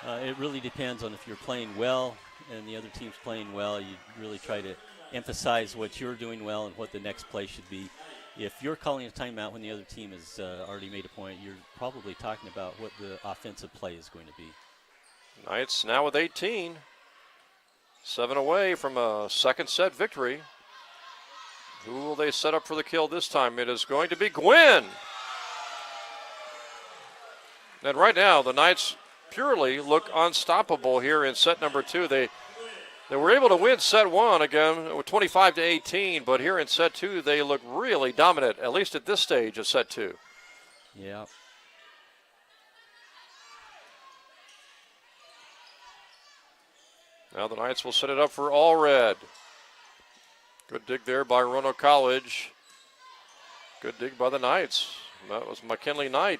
[SPEAKER 2] It really depends on if you're playing well and the other team's playing well. You really try to emphasize what you're doing well and what the next play should be. If you're calling a timeout when the other team has already made a point, you're probably talking about what the offensive play is going to be.
[SPEAKER 1] Knights now with 18. 7 away from a second set victory. Who will they set up for the kill this time? It is going to be Gwynn. And right now, the Knights purely look unstoppable here in set number 2. They were able to win set 1 again, 25-18, but here in set 2, they look really dominant, at least at this stage of set 2.
[SPEAKER 2] Yeah.
[SPEAKER 1] Now the Knights will set it up for all red. Good dig there by Roanoke College. Good dig by the Knights. That was McKinley Knight.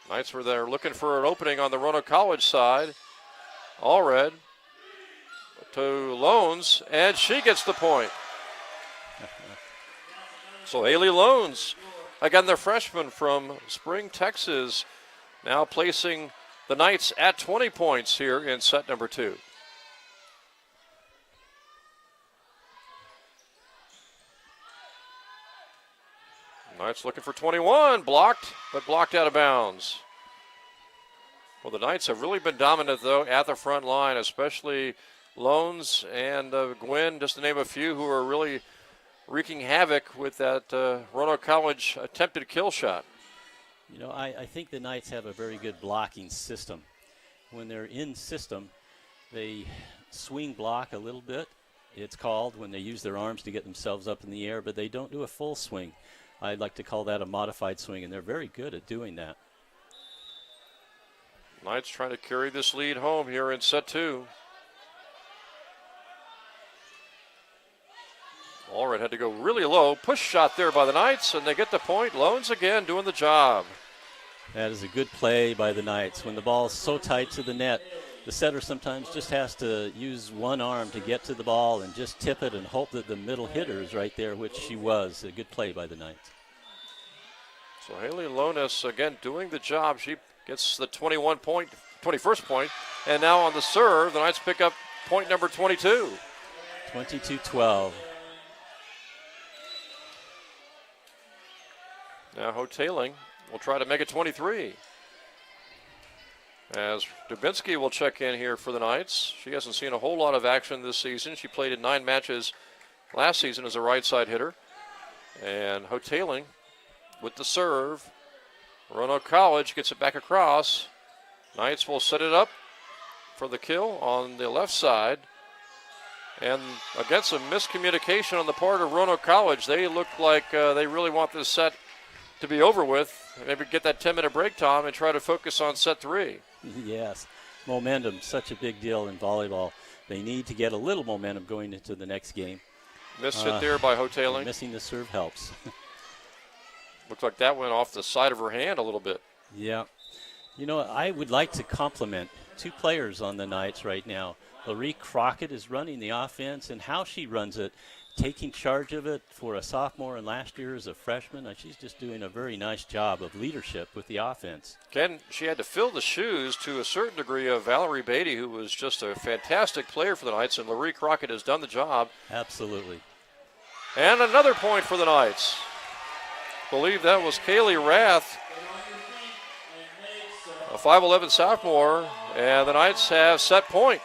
[SPEAKER 1] Knights were there looking for an opening on the Roanoke College side. All red to Loans, and she gets the point. So Haley Loans, again the freshman from Spring, Texas, now placing the Knights at 20 points here in set number 2. Knights looking for 21, blocked, but blocked out of bounds. Well, the Knights have really been dominant, though, at the front line, especially Loans and Gwynn, just to name a few, who are really wreaking havoc with that Roanoke College attempted kill shot.
[SPEAKER 2] You know, I think the Knights have a very good blocking system. When they're in system, they swing block a little bit. It's called when they use their arms to get themselves up in the air, but they don't do a full swing. I'd like to call that a modified swing, and they're very good at doing that.
[SPEAKER 1] Knights trying to carry this lead home here in set 2. Allred had to go really low. Push shot there by the Knights, and they get the point. Loans again doing the job.
[SPEAKER 2] That is a good play by the Knights. When the ball is so tight to the net, the setter sometimes just has to use one arm to get to the ball and just tip it and hope that the middle hitter is right there, which she was. A good play by the Knights.
[SPEAKER 1] So Haley Lonas again doing the job. She gets the 21st point. And now on the serve, the Knights pick up point number 22.
[SPEAKER 2] 22-12.
[SPEAKER 1] Now Hoteling will try to make it 23. As Dubinsky will check in here for the Knights. She hasn't seen a whole lot of action this season. She played in 9 matches last season as a right side hitter. And Hoteling with the serve. Roanoke College gets it back across. Knights will set it up for the kill on the left side. And again, some miscommunication on the part of Roanoke College. They look like they really want this set to be over with. Maybe get that 10-minute break time and try to focus on set 3.
[SPEAKER 2] Yes, momentum, such a big deal in volleyball. They need to get a little momentum going into the next game.
[SPEAKER 1] Missed hit there by Hoteling.
[SPEAKER 2] Missing the serve helps.
[SPEAKER 1] Looks like that went off the side of her hand a little bit.
[SPEAKER 2] Yeah. You know, I would like to compliment 2 players on the Knights right now. Laree Crockett is running the offense, and how she runs it, taking charge of it for a sophomore and last year as a freshman. She's just doing a very nice job of leadership with the offense.
[SPEAKER 1] Ken, she had to fill the shoes to a certain degree of Valerie Beatty, who was just a fantastic player for the Knights, and Laree Crockett has done the job.
[SPEAKER 2] Absolutely.
[SPEAKER 1] And another point for the Knights. I believe that was Kaylee Rath, a 5'11 sophomore, and the Knights have set point.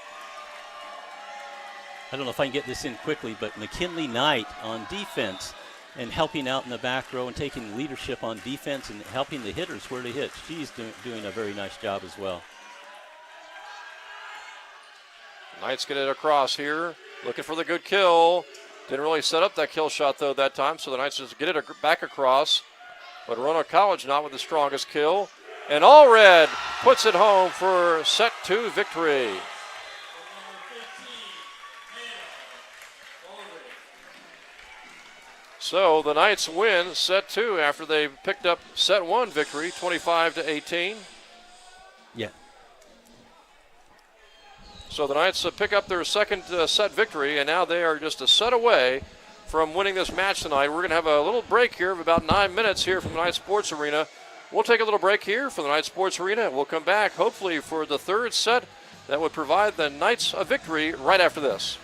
[SPEAKER 2] I don't know if I can get this in quickly, but McKinley Knight on defense and helping out in the back row and taking leadership on defense and helping the hitters where to hit. She's doing a very nice job as well.
[SPEAKER 1] Knights get it across here, looking for the good kill. Didn't really set up that kill shot, though, that time, so the Knights just get it back across. But Roanoke College not with the strongest kill. And Allred puts it home for set 2 victory. So the Knights win set 2 after they picked up set 1 victory, 25-18.
[SPEAKER 2] Yeah.
[SPEAKER 1] So the Knights pick up their second set victory, and now they are just a set away from winning this match tonight. We're going to have a little break here of about 9 minutes here from the Knights Sports Arena. We'll take a little break here from the Knights Sports Arena, and we'll come back hopefully for the third set that would provide the Knights a victory right after this.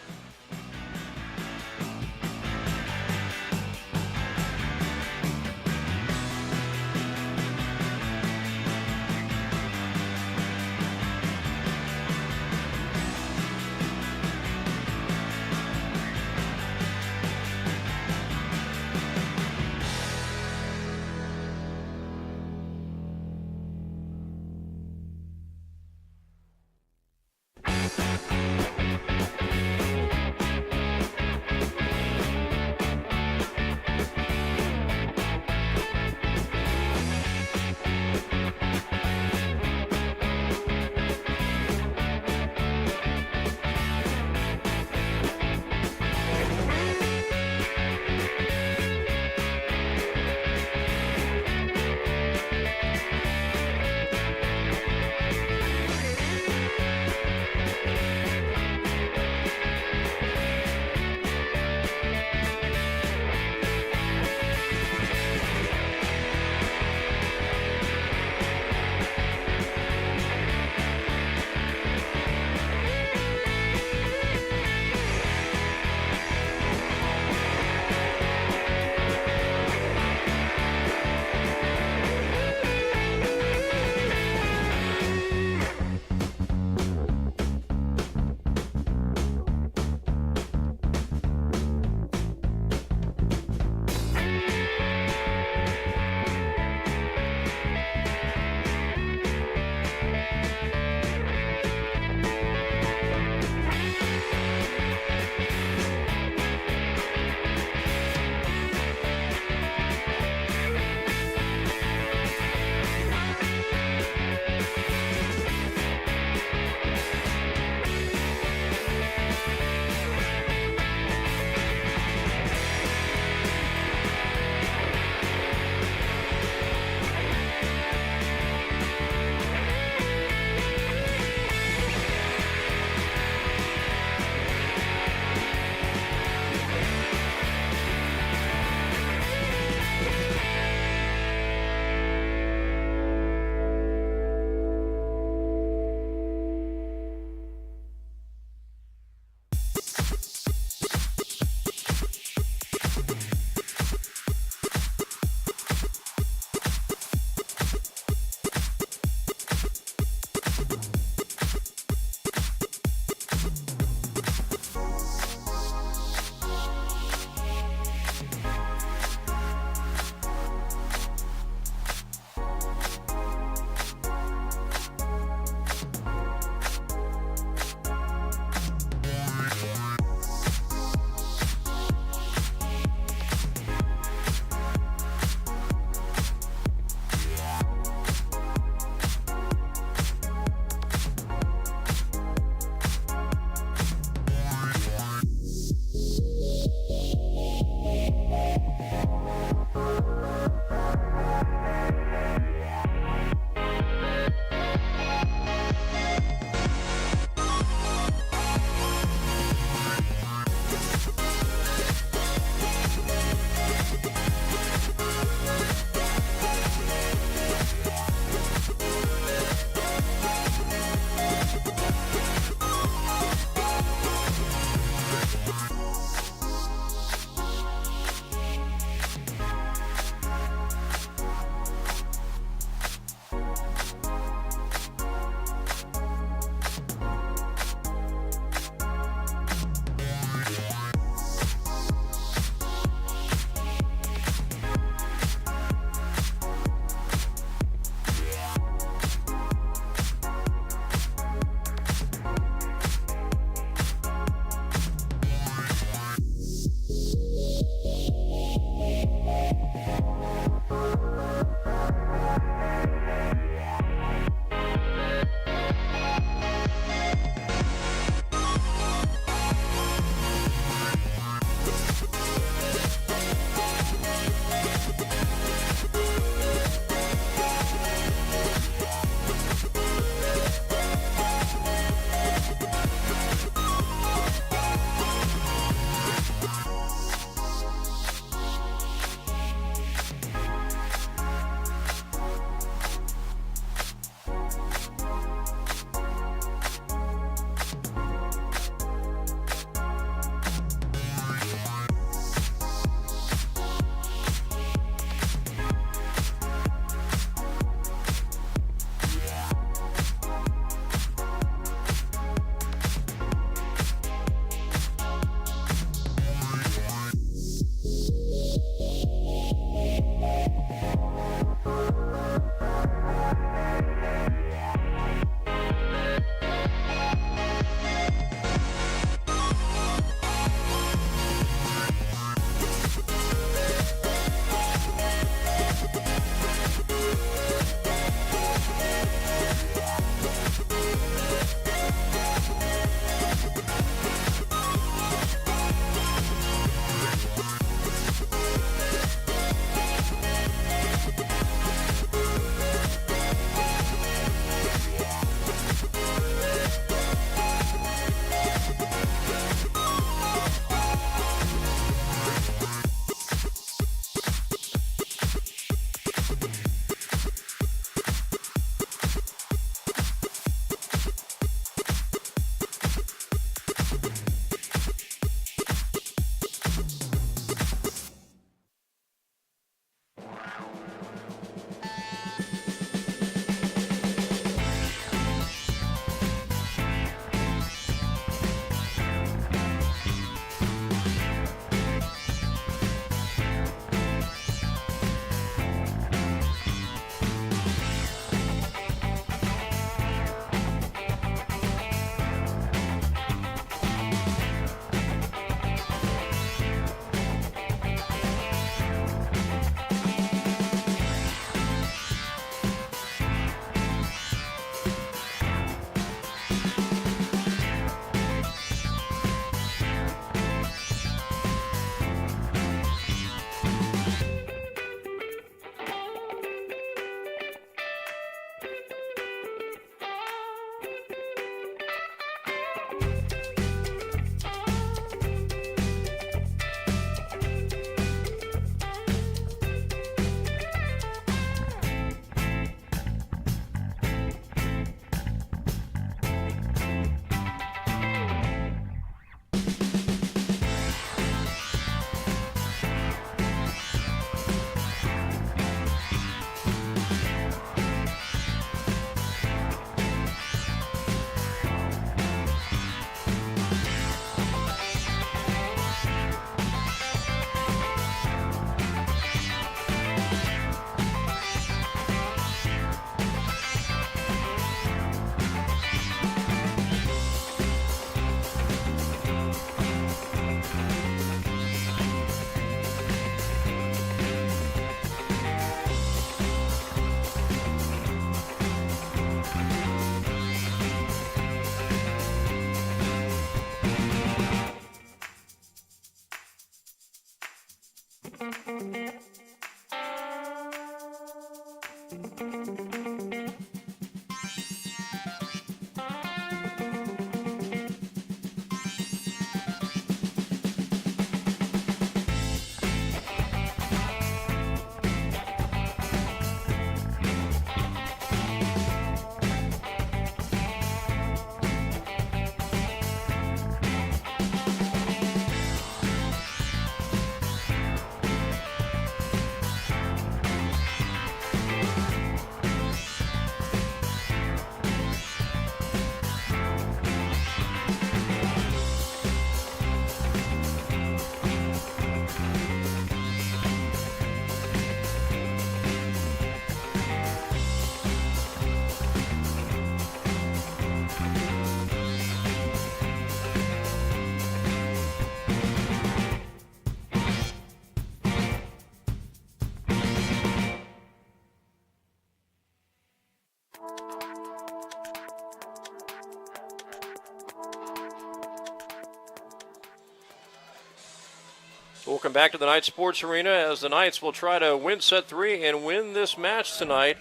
[SPEAKER 1] Welcome back to the Knights Sports Arena as the Knights will try to win set 3 and win this match tonight.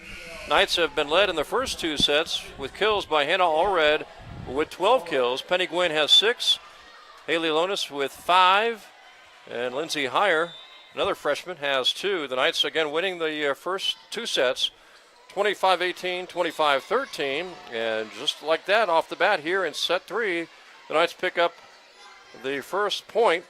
[SPEAKER 1] Knights have been led in the first 2 sets with kills by Hannah Allred with 12 kills. Penny Gwynn has 6, Haley Lonis with 5, and Lindsay Heyer, another freshman, has 2. The Knights again winning the first 2 sets, 25-18, 25-13, and just like that off the bat here in set 3, the Knights pick up the first point.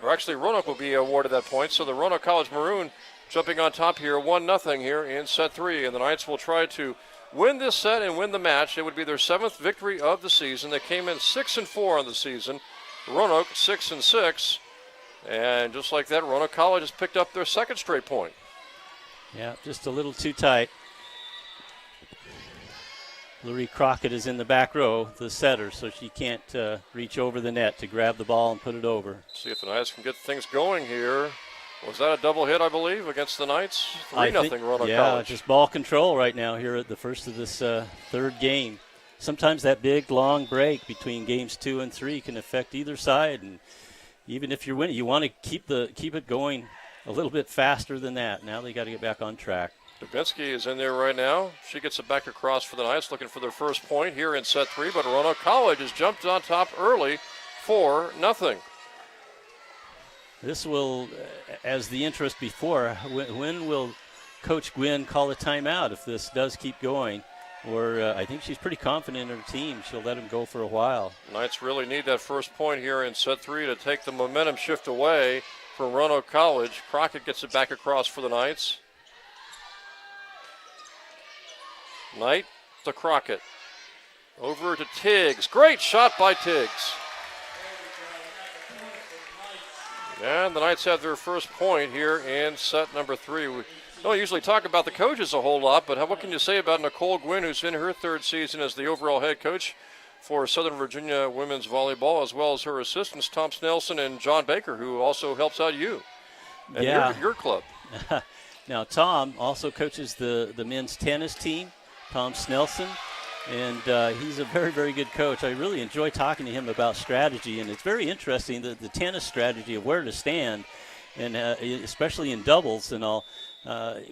[SPEAKER 1] Or actually, Roanoke will be awarded that point. So the Roanoke College Maroon jumping on top here, 1-0 here in set 3. And the Knights will try to win this set and win the match. It would be their 7th victory of the season. They came in 6-4 on the season. Roanoke 6-6. And just like that, Roanoke College has picked up their 2nd straight point.
[SPEAKER 2] Yeah, just a little too tight. Lurie Crockett is in the back row, the setter, so she can't reach over the net to grab the ball and put it over.
[SPEAKER 1] See if the Knights can get things going here. Was that a double hit, I believe, against the Knights? 3-0 Roanoke College.
[SPEAKER 2] Just ball control right now here at the first of this 3rd game. Sometimes that big, long break between games 2 and 3 can affect either side, and even if you're winning, you want to keep it going a little bit faster than that. Now they got to get back on track.
[SPEAKER 1] Dubinsky is in there right now. She gets it back across for the Knights, looking for their first point here in set 3, but Roanoke College has jumped on top early, 4-0.
[SPEAKER 2] This will, as the interest before, when will Coach Gwynn call a timeout if this does keep going? Or I think she's pretty confident in her team. She'll let him go for a while.
[SPEAKER 1] Knights really need that first point here in set 3 to take the momentum shift away from Roanoke College. Crockett gets it back across for the Knights. Knight to Crockett. Over to Tiggs. Great shot by Tiggs. And the Knights have their first point here in set number 3. We don't usually talk about the coaches a whole lot, but what can you say about Nicole Gwynn, who's in her 3rd season as the overall head coach for Southern Virginia women's volleyball, as well as her assistants, Tom Snelson and John Baker, who also helps out you and your club.
[SPEAKER 2] Now, Tom also coaches the men's tennis team. Tom Snelson, and he's a very, very good coach. I really enjoy talking to him about strategy, and it's very interesting, the tennis strategy of where to stand, and especially in doubles and all.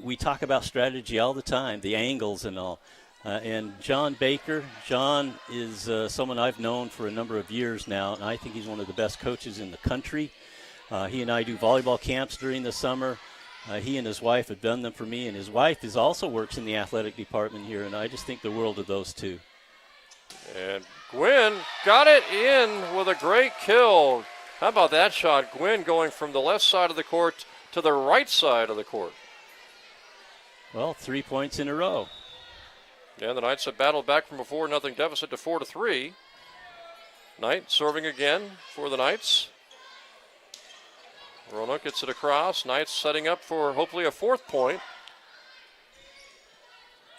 [SPEAKER 2] We talk about strategy all the time, the angles and all. And John Baker, John is someone I've known for a number of years now, and I think he's one of the best coaches in the country. He and I do volleyball camps during the summer. He and his wife have done them for me, and his wife also works in the athletic department here, and I just think the world of those two.
[SPEAKER 1] And Gwynn got it in with a great kill. How about that shot? Gwynn going from the left side of the court to the right side of the court.
[SPEAKER 2] Well, 3 points in a row.
[SPEAKER 1] And the Knights have battled back from a 4-0 deficit to 4-3. Knight serving again for the Knights. Roanoke gets it across. Knights setting up for hopefully a 4th point.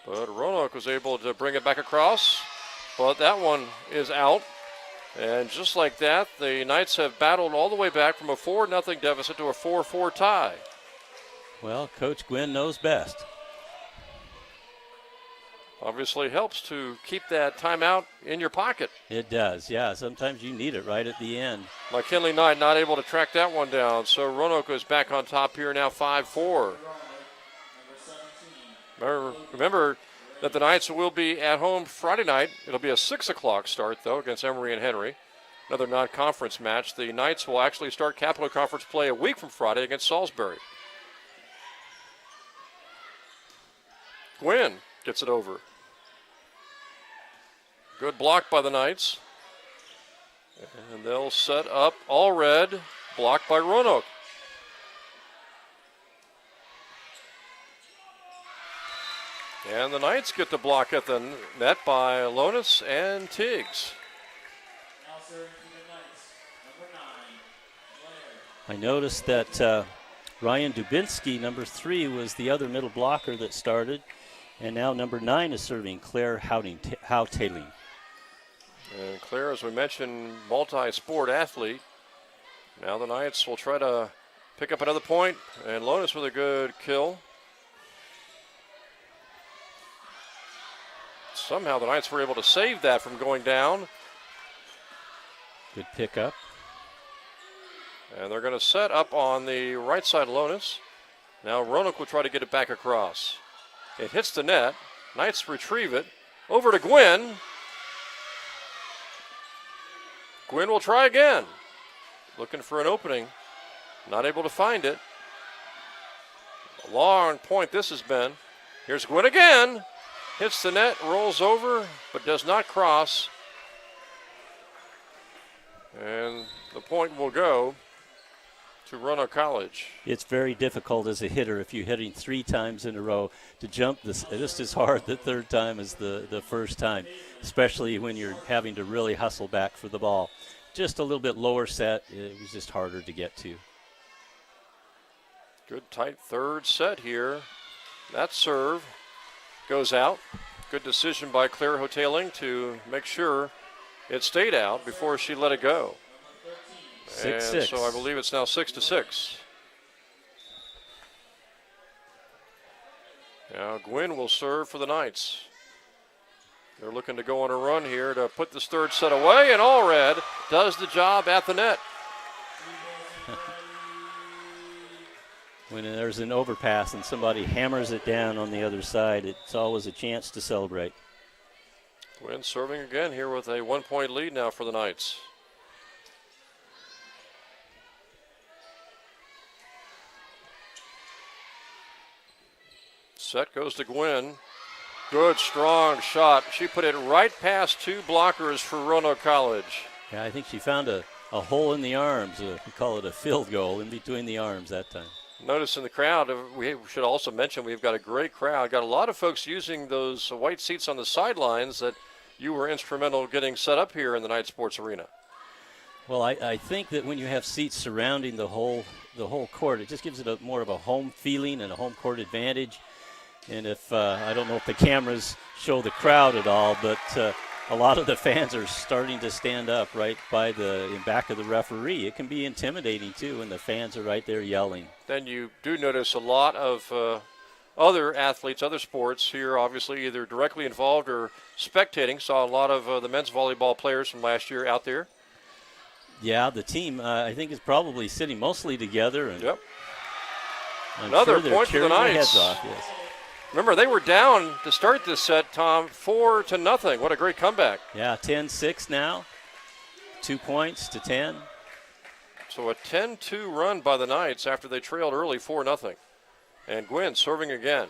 [SPEAKER 1] But Roanoke was able to bring it back across. But that one is out. And just like that, the Knights have battled all the way back from a 4-0 deficit to a 4-4 tie.
[SPEAKER 2] Well, Coach Gwynn knows best.
[SPEAKER 1] Obviously helps to keep that timeout in your pocket.
[SPEAKER 2] It does, yeah. Sometimes you need it right at the end.
[SPEAKER 1] McKinley Knight not able to track that one down, so Roanoke is back on top here now 5-4. Remember that the Knights will be at home Friday night. It'll be a 6 o'clock start, though, against Emory and Henry. Another non-conference match. The Knights will actually start Capital Conference play a week from Friday against Salisbury. Gwynn gets it over. Good block by the Knights. And they'll set up all red, blocked by Roanoke. And the Knights get the block at the net by Lonis and Tiggs.
[SPEAKER 2] I noticed that Ryan Dubinsky, number 3, was the other middle blocker that started. And now number 9 is serving, Claire Houghtaling.
[SPEAKER 1] And Claire, as we mentioned, multi-sport athlete. Now the Knights will try to pick up another point, and Lonis with a good kill. Somehow the Knights were able to save that from going down.
[SPEAKER 2] Good pickup.
[SPEAKER 1] And they're going to set up on the right side of Lonis. Now Roanoke will try to get it back across. It hits the net. Knights retrieve it. Over to Gwynn. Gwynn will try again. Looking for an opening. Not able to find it. A long point this has been. Here's Gwynn again. Hits the net, rolls over, but does not cross. And the point will go to Roanoke College.
[SPEAKER 2] It's very difficult as a hitter if you're hitting 3 times in a row to jump this just as hard the third time as the first time, especially when you're having to really hustle back for the ball. Just a little bit lower set, it was just harder to get to.
[SPEAKER 1] Good tight third set here. That serve goes out. Good decision by Claire Houghtaling to make sure it stayed out before she let it go.
[SPEAKER 2] 6-6.
[SPEAKER 1] So I believe it's now 6-6. Now Gwynn will serve for the Knights. They're looking to go on a run here to put this third set away, and All Red does the job at the net.
[SPEAKER 2] When there's an overpass and somebody hammers it down on the other side, it's always a chance to celebrate.
[SPEAKER 1] Gwynn serving again here with a 1-point lead now for the Knights. Set goes to Gwynn. Good, strong shot. She put it right past 2 blockers for Roanoke College.
[SPEAKER 2] Yeah, I think she found a hole in the arms. We call it a field goal in between the arms that time.
[SPEAKER 1] Notice in the crowd, we should also mention we've got a great crowd. Got a lot of folks using those white seats on the sidelines that you were instrumental getting set up here in the Knight Sports Arena.
[SPEAKER 2] Well, I think that when you have seats surrounding the whole court, it just gives it more of a home feeling and a home court advantage. And if I don't know if the cameras show the crowd at all, but a lot of the fans are starting to stand up right by in back of the referee. It can be intimidating too when the fans are right there yelling.
[SPEAKER 1] Then you do notice a lot of other athletes, other sports here, obviously either directly involved or spectating. Saw a lot of the men's volleyball players from last year out there.
[SPEAKER 2] Yeah, the team I think is probably sitting mostly together. And
[SPEAKER 1] yep.
[SPEAKER 2] Another
[SPEAKER 1] point for the Knights.
[SPEAKER 2] Heads off, yes.
[SPEAKER 1] Remember, they were down to start this set, Tom, 4-0. What a great comeback.
[SPEAKER 2] Yeah, 10-6 now. 2 points to 10.
[SPEAKER 1] So a 10-2 run by the Knights after they trailed early 4-0. And Gwynn serving again.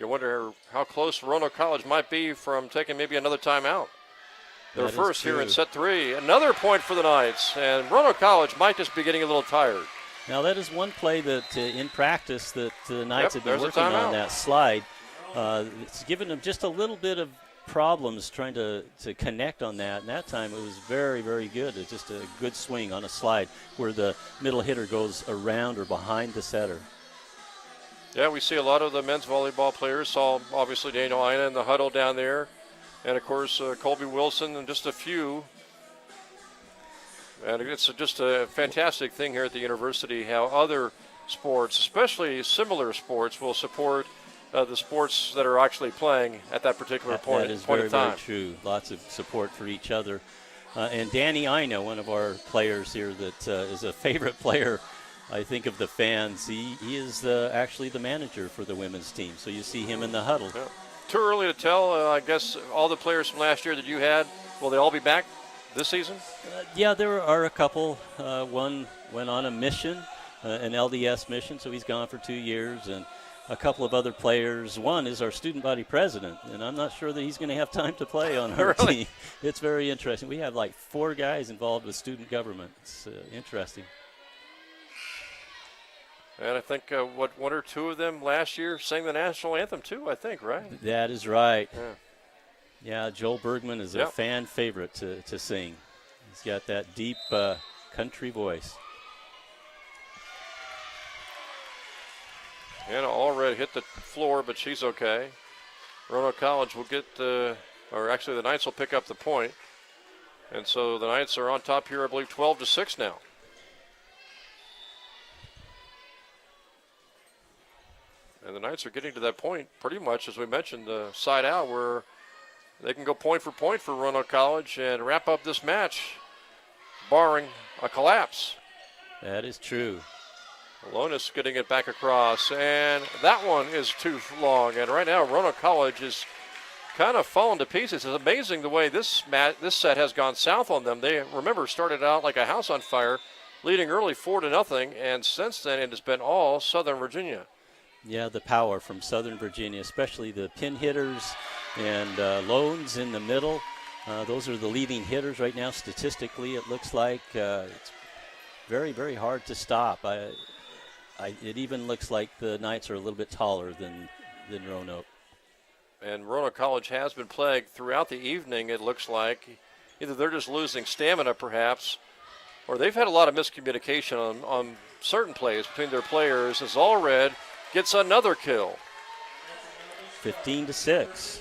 [SPEAKER 1] You wonder how close Roanoke College might be from taking maybe another timeout. They're first here in set 3. Another point for the Knights. And Roanoke College might just be getting a little tired.
[SPEAKER 2] Now, that is one play that in practice that the Knights have been working on, that slide. It's given them just a little bit of problems trying to connect on that. And that time it was very, very good. It's just a good swing on a slide where the middle hitter goes around or behind the setter.
[SPEAKER 1] Yeah, we see a lot of the men's volleyball players. Saw, obviously, Daniel Ina in the huddle down there. And, of course, Colby Wilson and just a few. And it's just a fantastic thing here at the university how other sports, especially similar sports, will support the sports that are actually playing at that particular point
[SPEAKER 2] That is
[SPEAKER 1] point
[SPEAKER 2] very,
[SPEAKER 1] in time.
[SPEAKER 2] very true. Lots of support for each other. And Danny Ina, one of our players here that is a favorite player, I think, of the fans. He is actually the manager for the women's team. So you see him in the huddle.
[SPEAKER 1] Yeah. Too early to tell. I guess all the players from last year that you had, will they all be back this season?
[SPEAKER 2] Yeah, there are a couple. One went on a mission, an LDS mission, so he's gone for 2 years. And a couple of other players. One is our student body president, and I'm not sure that he's going to have time to play on our
[SPEAKER 1] Really?
[SPEAKER 2] team. It's very interesting. We have like 4 guys involved with student government. It's interesting.
[SPEAKER 1] And I think, one or two of them last year sang the national anthem too, I think, right?
[SPEAKER 2] That is right.
[SPEAKER 1] Yeah.
[SPEAKER 2] Yeah, Joel Bergman is a
[SPEAKER 1] Yep.
[SPEAKER 2] fan favorite to sing. He's got that deep country voice.
[SPEAKER 1] Hannah Allred hit the floor, but she's okay. Roanoke College will get, or actually the Knights will pick up the point. And so the Knights are on top here, I believe, 12-6 now. And the Knights are getting to that point pretty much, as we mentioned, side out, where they can go point for Roanoke College and wrap up this match, barring a collapse.
[SPEAKER 2] That is true.
[SPEAKER 1] Alonis getting it back across, and that one is too long. And right now, Roanoke College is kind of falling to pieces. It's amazing the way this set has gone south on them. They, remember, started out like a house on fire, leading early 4-0, and since then it has been all Southern Virginia.
[SPEAKER 2] Yeah, the power from Southern Virginia, especially the pin hitters and Loans in the middle. Those are the leading hitters right now. Statistically, it looks like it's very, very hard to stop. It even looks like the Knights are a little bit taller than Roanoke.
[SPEAKER 1] And Roanoke College has been plagued throughout the evening, it looks like. Either they're just losing stamina, perhaps, or they've had a lot of miscommunication on certain plays between their players, as Allred gets another kill.
[SPEAKER 2] 15-6.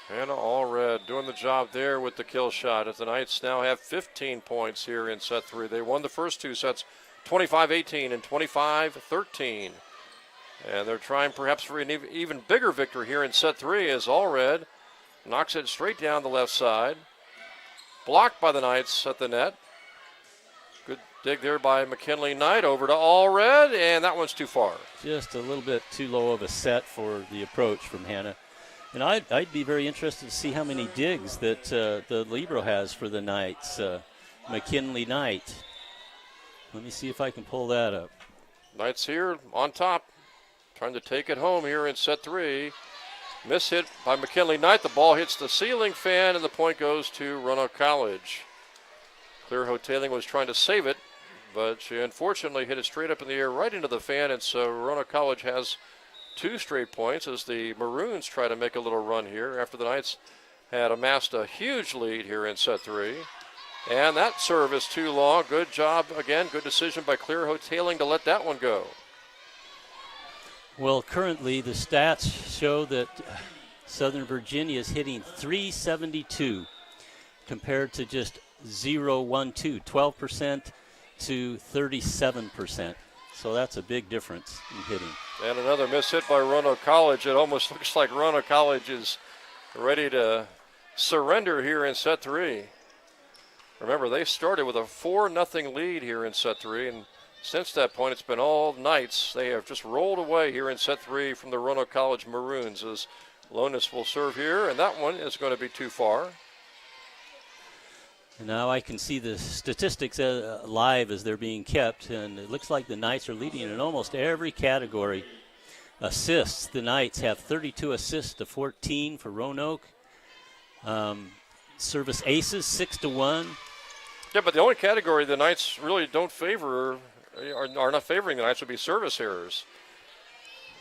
[SPEAKER 1] Hannah Allred doing the job there with the kill shot, as the Knights now have 15 points here in set 3. They won the first 2 sets 25-18 and 25-13. And they're trying perhaps for an even bigger victory here in set 3, as Allred knocks it straight down the left side. Blocked by the Knights at the net. Good dig there by McKinley Knight over to Allred, and that one's too far.
[SPEAKER 2] Just a little bit too low of a set for the approach from Hannah. And I'd be very interested to see how many digs that the libero has for the Knights. McKinley Knight. Let me see if I can pull that up.
[SPEAKER 1] Knights here on top, trying to take it home here in set 3. Miss hit by McKinley Knight. The ball hits the ceiling fan, and the point goes to Roanoke College. Claire Hoteling was trying to save it, but she unfortunately hit it straight up in the air right into the fan, and so Roanoke College has 2 straight points as the Maroons try to make a little run here after the Knights had amassed a huge lead here in set 3. And that serve is too long. Good job again. Good decision by Claire Hoteling to let that one go.
[SPEAKER 2] Well, currently the stats show that Southern Virginia is hitting .372 compared to just .012, 12% to 37%. So that's a big difference in hitting.
[SPEAKER 1] And another miss hit by Roanoke College. It almost looks like Roanoke College is ready to surrender here in set 3. Remember, they started with a 4-0 lead here in set 3, and since that point, it's been all Knights. They have just rolled away here in set 3 from the Roanoke College Maroons, as Lonis will serve here, and that one is going to be too far.
[SPEAKER 2] And now I can see the statistics live as they're being kept, and it looks like the Knights are leading in almost every category. Assists, the Knights have 32 assists to 14 for Roanoke. Service aces, 6-1.
[SPEAKER 1] Yeah, but the only category the Knights really don't favor, are not favoring the Knights, would be service errors.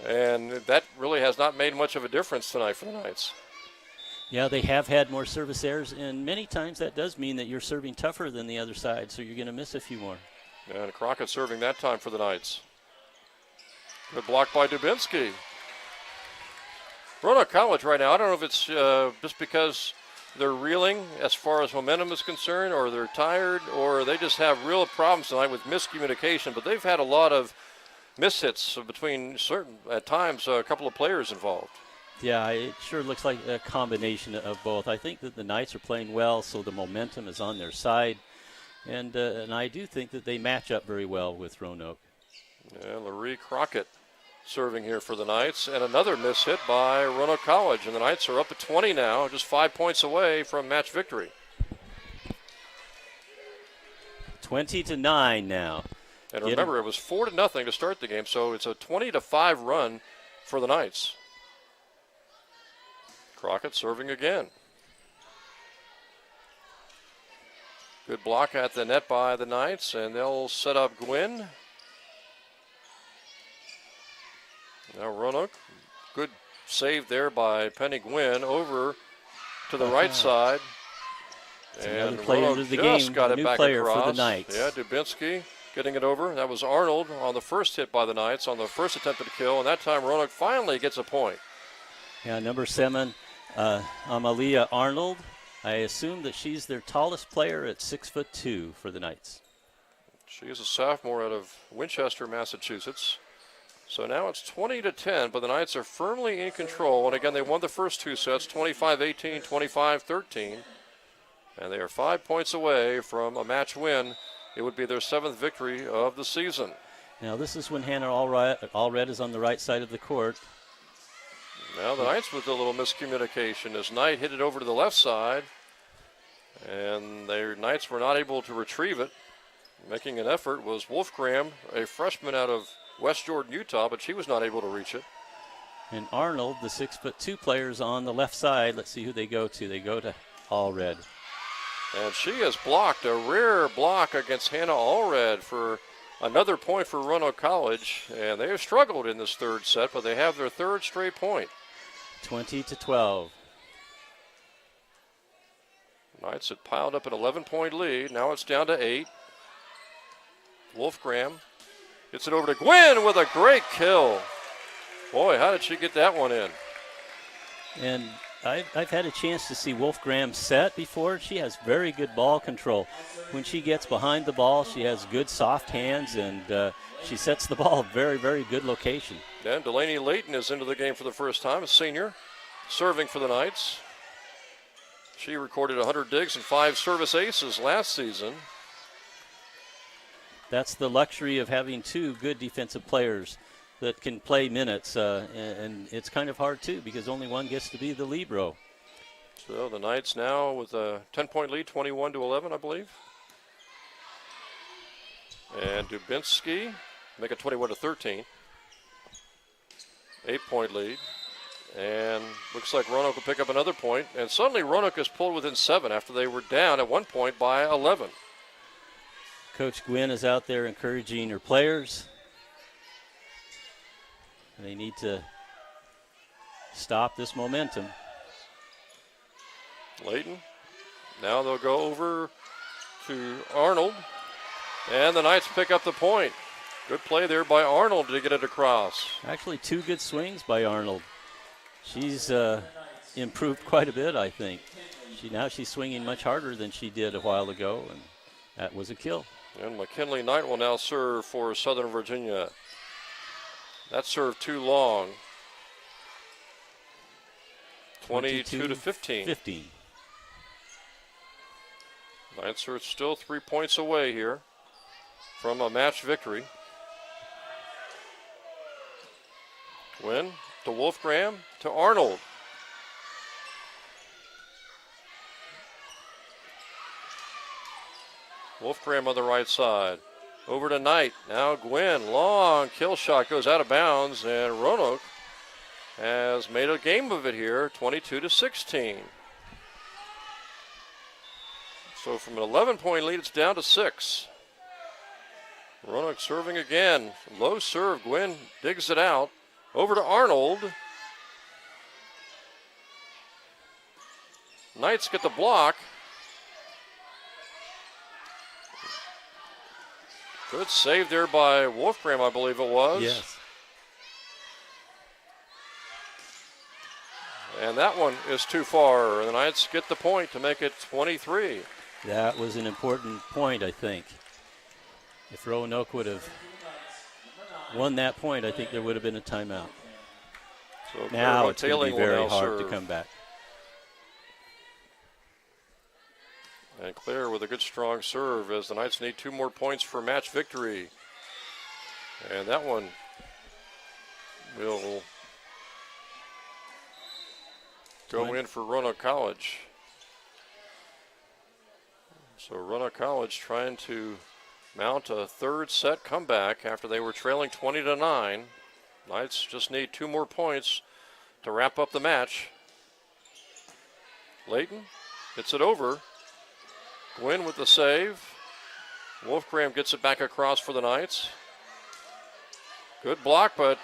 [SPEAKER 1] And that really has not made much of a difference tonight for the Knights.
[SPEAKER 2] Yeah, they have had more service errors, and many times that does mean that you're serving tougher than the other side, so you're going to miss a few more.
[SPEAKER 1] And Crockett serving that time for the Knights. Good block by Dubinsky. Roanoke College right now, I don't know if it's just because they're reeling as far as momentum is concerned, or they're tired, or they just have real problems tonight with miscommunication, but they've had a lot of miss hits between at times, a couple of players involved.
[SPEAKER 2] Yeah, it sure looks like a combination of both. I think that the Knights are playing well, so the momentum is on their side. And I do think that they match up very well with Roanoke.
[SPEAKER 1] Yeah, Larry Crockett serving here for the Knights. And another miss hit by Roanoke College. And the Knights are up at 20 now, just 5 points away from match victory.
[SPEAKER 2] 20-9 now.
[SPEAKER 1] And remember, it was 4-0 to start the game, so it's a 20-5 run for the Knights. Crockett serving again. Good block at the net by the Knights, and they'll set up Gwynn. Now Roanoke, good save there by Penny Gwynn over to the right side.
[SPEAKER 2] It's
[SPEAKER 1] and
[SPEAKER 2] player
[SPEAKER 1] Roanoke
[SPEAKER 2] into the
[SPEAKER 1] just
[SPEAKER 2] game,
[SPEAKER 1] got it
[SPEAKER 2] new
[SPEAKER 1] back
[SPEAKER 2] player
[SPEAKER 1] across.
[SPEAKER 2] for the Knights.
[SPEAKER 1] Yeah, Dubinsky getting it over. That was Arnold on the first hit by the Knights on the first attempt at a kill, and that time Roanoke finally gets a point.
[SPEAKER 2] Yeah, number 7, Amalia Arnold. I assume that she's their tallest player at 6'2" for the Knights.
[SPEAKER 1] She is a sophomore out of Winchester, Massachusetts. So now it's 20-10, but the Knights are firmly in control. And again, they won the first 2 sets, 25-18, 25-13. And they are 5 points away from a match win. It would be their 7th victory of the season.
[SPEAKER 2] Now this is when Hannah Allred is on the right side of the court.
[SPEAKER 1] Now the Knights with a little miscommunication as Knight hit it over to the left side. And their Knights were not able to retrieve it. Making an effort was Wolfgram, a freshman out of West Jordan, Utah, but she was not able to reach it.
[SPEAKER 2] And Arnold, the 6'2" players on the left side. Let's see who they go to. They go to Allred.
[SPEAKER 1] And she has blocked a rare block against Hannah Allred for another point for Roanoke College. And they have struggled in this third set, but they have their 3rd straight point.
[SPEAKER 2] 20-12.
[SPEAKER 1] Knights had piled up an 11-point lead. Now it's down to 8. Wolfgram gets it over to Gwynn with a great kill. Boy, how did she get that one in?
[SPEAKER 2] And I've had a chance to see Wolfgram set before. She has very good ball control. When she gets behind the ball, she has good soft hands, and she sets the ball very, very good location.
[SPEAKER 1] And Delaney Layton is into the game for the first time, a senior, serving for the Knights. She recorded 100 digs and 5 service aces last season.
[SPEAKER 2] That's the luxury of having 2 good defensive players that can play minutes, and it's kind of hard too because only one gets to be the libero.
[SPEAKER 1] So the Knights now with a 10-point lead, 21-11, I believe. And Dubinsky make it 21-13. 8-point lead. And looks like Roanoke will pick up another point. And suddenly Roanoke is pulled within 7 after they were down at one point by 11.
[SPEAKER 2] Coach Gwynn is out there encouraging her players. They need to stop this momentum.
[SPEAKER 1] Layton. Now they'll go over to Arnold. And the Knights pick up the point. Good play there by Arnold to get it across.
[SPEAKER 2] Actually, 2 good swings by Arnold. She's improved quite a bit, I think. Now she's swinging much harder than she did a while ago, and that was a kill.
[SPEAKER 1] And McKinley Knight will now serve for Southern Virginia. That serve too long. 22-15.
[SPEAKER 2] 15.
[SPEAKER 1] Knights are still 3 points away here from a match victory. Win to Wolfgram to Arnold. Wolfgram on the right side. Over to Knight. Now Gwynn. Long kill shot goes out of bounds, and Roanoke has made a game of it here, 22-16. So from an 11-point lead, it's down to 6. Roanoke serving again. Low serve. Gwynn digs it out. Over to Arnold. Knights get the block. Good save there by Wolfgram, I believe it was.
[SPEAKER 2] Yes.
[SPEAKER 1] And that one is too far. The Knights get the point to make it 23.
[SPEAKER 2] That was an important point, I think. If Roanoke would have won that point, I think there would have been a timeout.
[SPEAKER 1] So
[SPEAKER 2] Now it's going to be very hard
[SPEAKER 1] serve.
[SPEAKER 2] to come back.
[SPEAKER 1] And Claire with a good strong serve as the Knights need 2 more points for match victory. And that one will go in for Roanoke College. So Roanoke College trying to mount a 3rd set comeback after they were trailing 20-9. Knights just need 2 more points to wrap up the match. Layton gets it over. Gwynn with the save. Wolfgram gets it back across for the Knights. Good block, but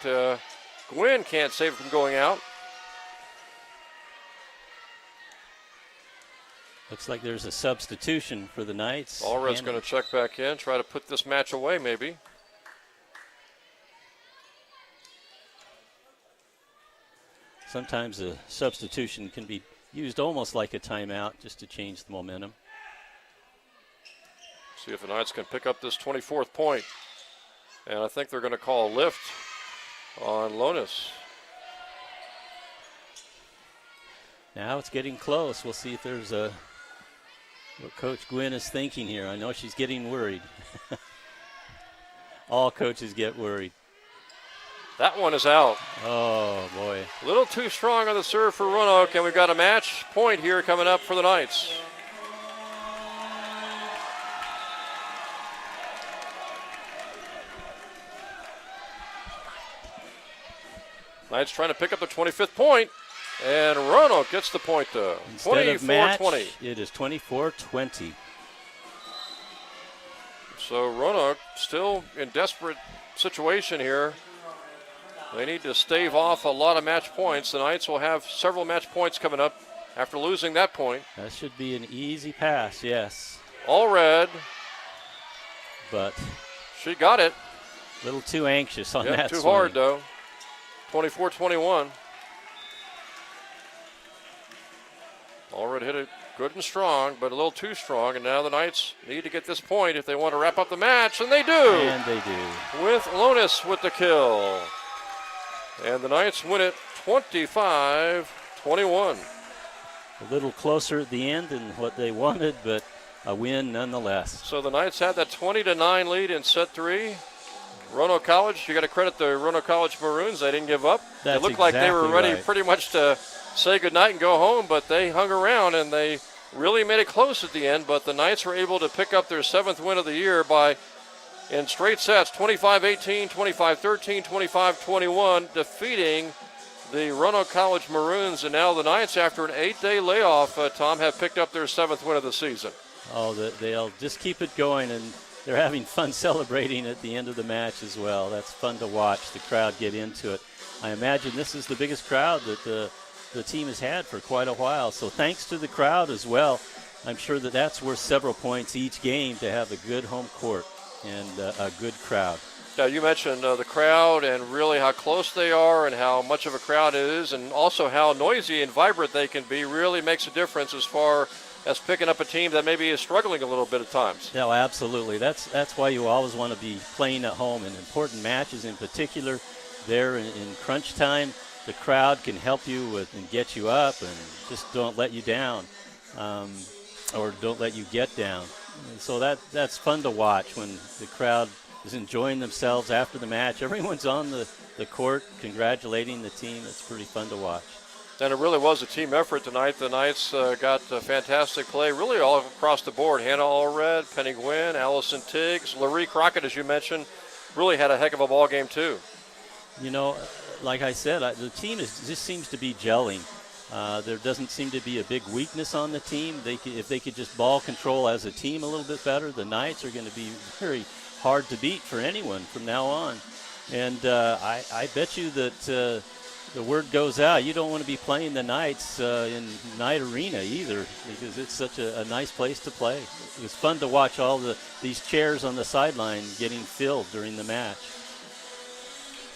[SPEAKER 1] Gwynn can't save it from going out.
[SPEAKER 2] Looks like there's a substitution for the Knights.
[SPEAKER 1] Allred's going to check back in, try to put this match away maybe.
[SPEAKER 2] Sometimes a substitution can be used almost like a timeout just to change the momentum.
[SPEAKER 1] See if the Knights can pick up this 24th point. And I think they're going to call a lift on Lonis.
[SPEAKER 2] Now it's getting close. We'll see if there's what Coach Gwynn is thinking here. I know she's getting worried. All coaches get worried.
[SPEAKER 1] That one is out.
[SPEAKER 2] Oh, boy.
[SPEAKER 1] A little too strong on the serve for Roanoke, and we've got a match point here coming up for the Knights. Knights trying to pick up the 25th point, and Roanoke gets the point, though.
[SPEAKER 2] Instead of match,
[SPEAKER 1] 24-20.
[SPEAKER 2] it is 24-20.
[SPEAKER 1] So Roanoke still in desperate situation here. They need to stave off a lot of match points. The Knights will have several match points coming up after losing that point.
[SPEAKER 2] That should be an easy pass, yes.
[SPEAKER 1] All red.
[SPEAKER 2] But
[SPEAKER 1] she got it.
[SPEAKER 2] A little too anxious on that
[SPEAKER 1] too
[SPEAKER 2] swing.
[SPEAKER 1] hard, though. 24-21. Allred hit it good and strong, but a little too strong. And now the Knights need to get this point if they want to wrap up the match, and they do.
[SPEAKER 2] And they do.
[SPEAKER 1] With Lonis with the kill. And the Knights win it 25-21.
[SPEAKER 2] A little closer at the end than what they wanted, but a win nonetheless.
[SPEAKER 1] So the Knights had that 20-9 lead in set 3. Roanoke College, you got to credit the Roanoke College Maroons. They didn't give up.
[SPEAKER 2] That's
[SPEAKER 1] it looked like they were ready
[SPEAKER 2] right.
[SPEAKER 1] pretty much to say goodnight and go home, but they hung around and they really made it close at the end. But the Knights were able to pick up their 7th win of the year in straight sets, 25-18, 25-13, 25-21, defeating the Roanoke College Maroons. And now the Knights, after an 8-day layoff, Tom, have picked up their 7th win of the season.
[SPEAKER 2] Oh, they'll just keep it going, and they're having fun celebrating at the end of the match as well. That's fun to watch the crowd get into it. I imagine this is the biggest crowd that the team has had for quite a while. So thanks to the crowd as well. I'm sure that's worth several points each game to have a good home court and a good crowd.
[SPEAKER 1] Yeah, you mentioned the crowd and really how close they are and how much of a crowd it is, and also how noisy and vibrant they can be really makes a difference as far as picking up a team that maybe is struggling a little bit at times.
[SPEAKER 2] No, absolutely. That's why you always want to be playing at home in important matches in particular. There in crunch time, the crowd can help you with and get you up and just don't let you down or don't let you get down. And so that's fun to watch when the crowd is enjoying themselves after the match. Everyone's on the court congratulating the team. It's pretty fun to watch.
[SPEAKER 1] And it really was a team effort tonight. The Knights got fantastic play really all across the board. Hannah Allred, Penny Gwynn, Allison Tiggs, Laree Crockett, as you mentioned, really had a heck of a ball game too.
[SPEAKER 2] You know, like I said, the team just seems to be gelling. There doesn't seem to be a big weakness on the team. If they could just ball control as a team a little bit better, the Knights are going to be very hard to beat for anyone from now on. And I bet you that the word goes out, you don't want to be playing the Knights in Knight Arena either, because it's such a nice place to play. It was fun to watch all these chairs on the sideline getting filled during the match.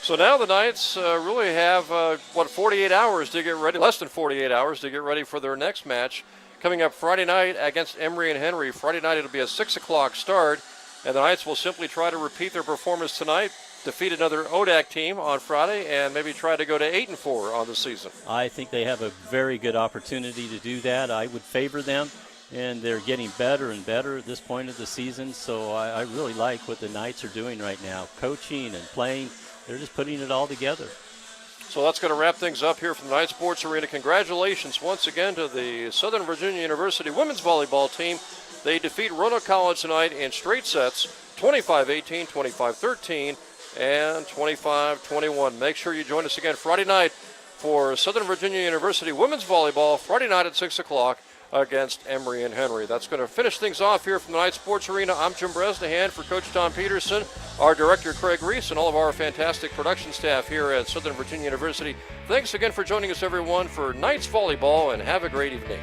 [SPEAKER 1] So now the Knights really have, 48 hours to get ready, less than 48 hours to get ready for their next match. Coming up Friday night against Emory and Henry. Friday night it'll be a 6 o'clock start, and the Knights will simply try to repeat their performance tonight defeat another ODAC team on Friday and maybe try to go to 8-4 on the season.
[SPEAKER 2] I think they have a very good opportunity to do that. I would favor them, and they're getting better and better at this point of the season. So I really like what the Knights are doing right now, coaching and playing. They're just putting it all together.
[SPEAKER 1] So that's going to wrap things up here from the Knight Sports Arena. Congratulations once again to the Southern Virginia University women's volleyball team. They defeat Roanoake College tonight in straight sets, 25-18, 25-13, and 25-21. Make sure you join us again Friday night for Southern Virginia University women's volleyball, Friday night at 6 o'clock against Emory and Henry. That's going to finish things off here from the Knight Sports Arena. I'm Jim Bresnahan for Coach Tom Peterson, our director Craig Reese, and all of our fantastic production staff here at Southern Virginia University. Thanks again for joining us, everyone, for Knights Volleyball, and have a great evening.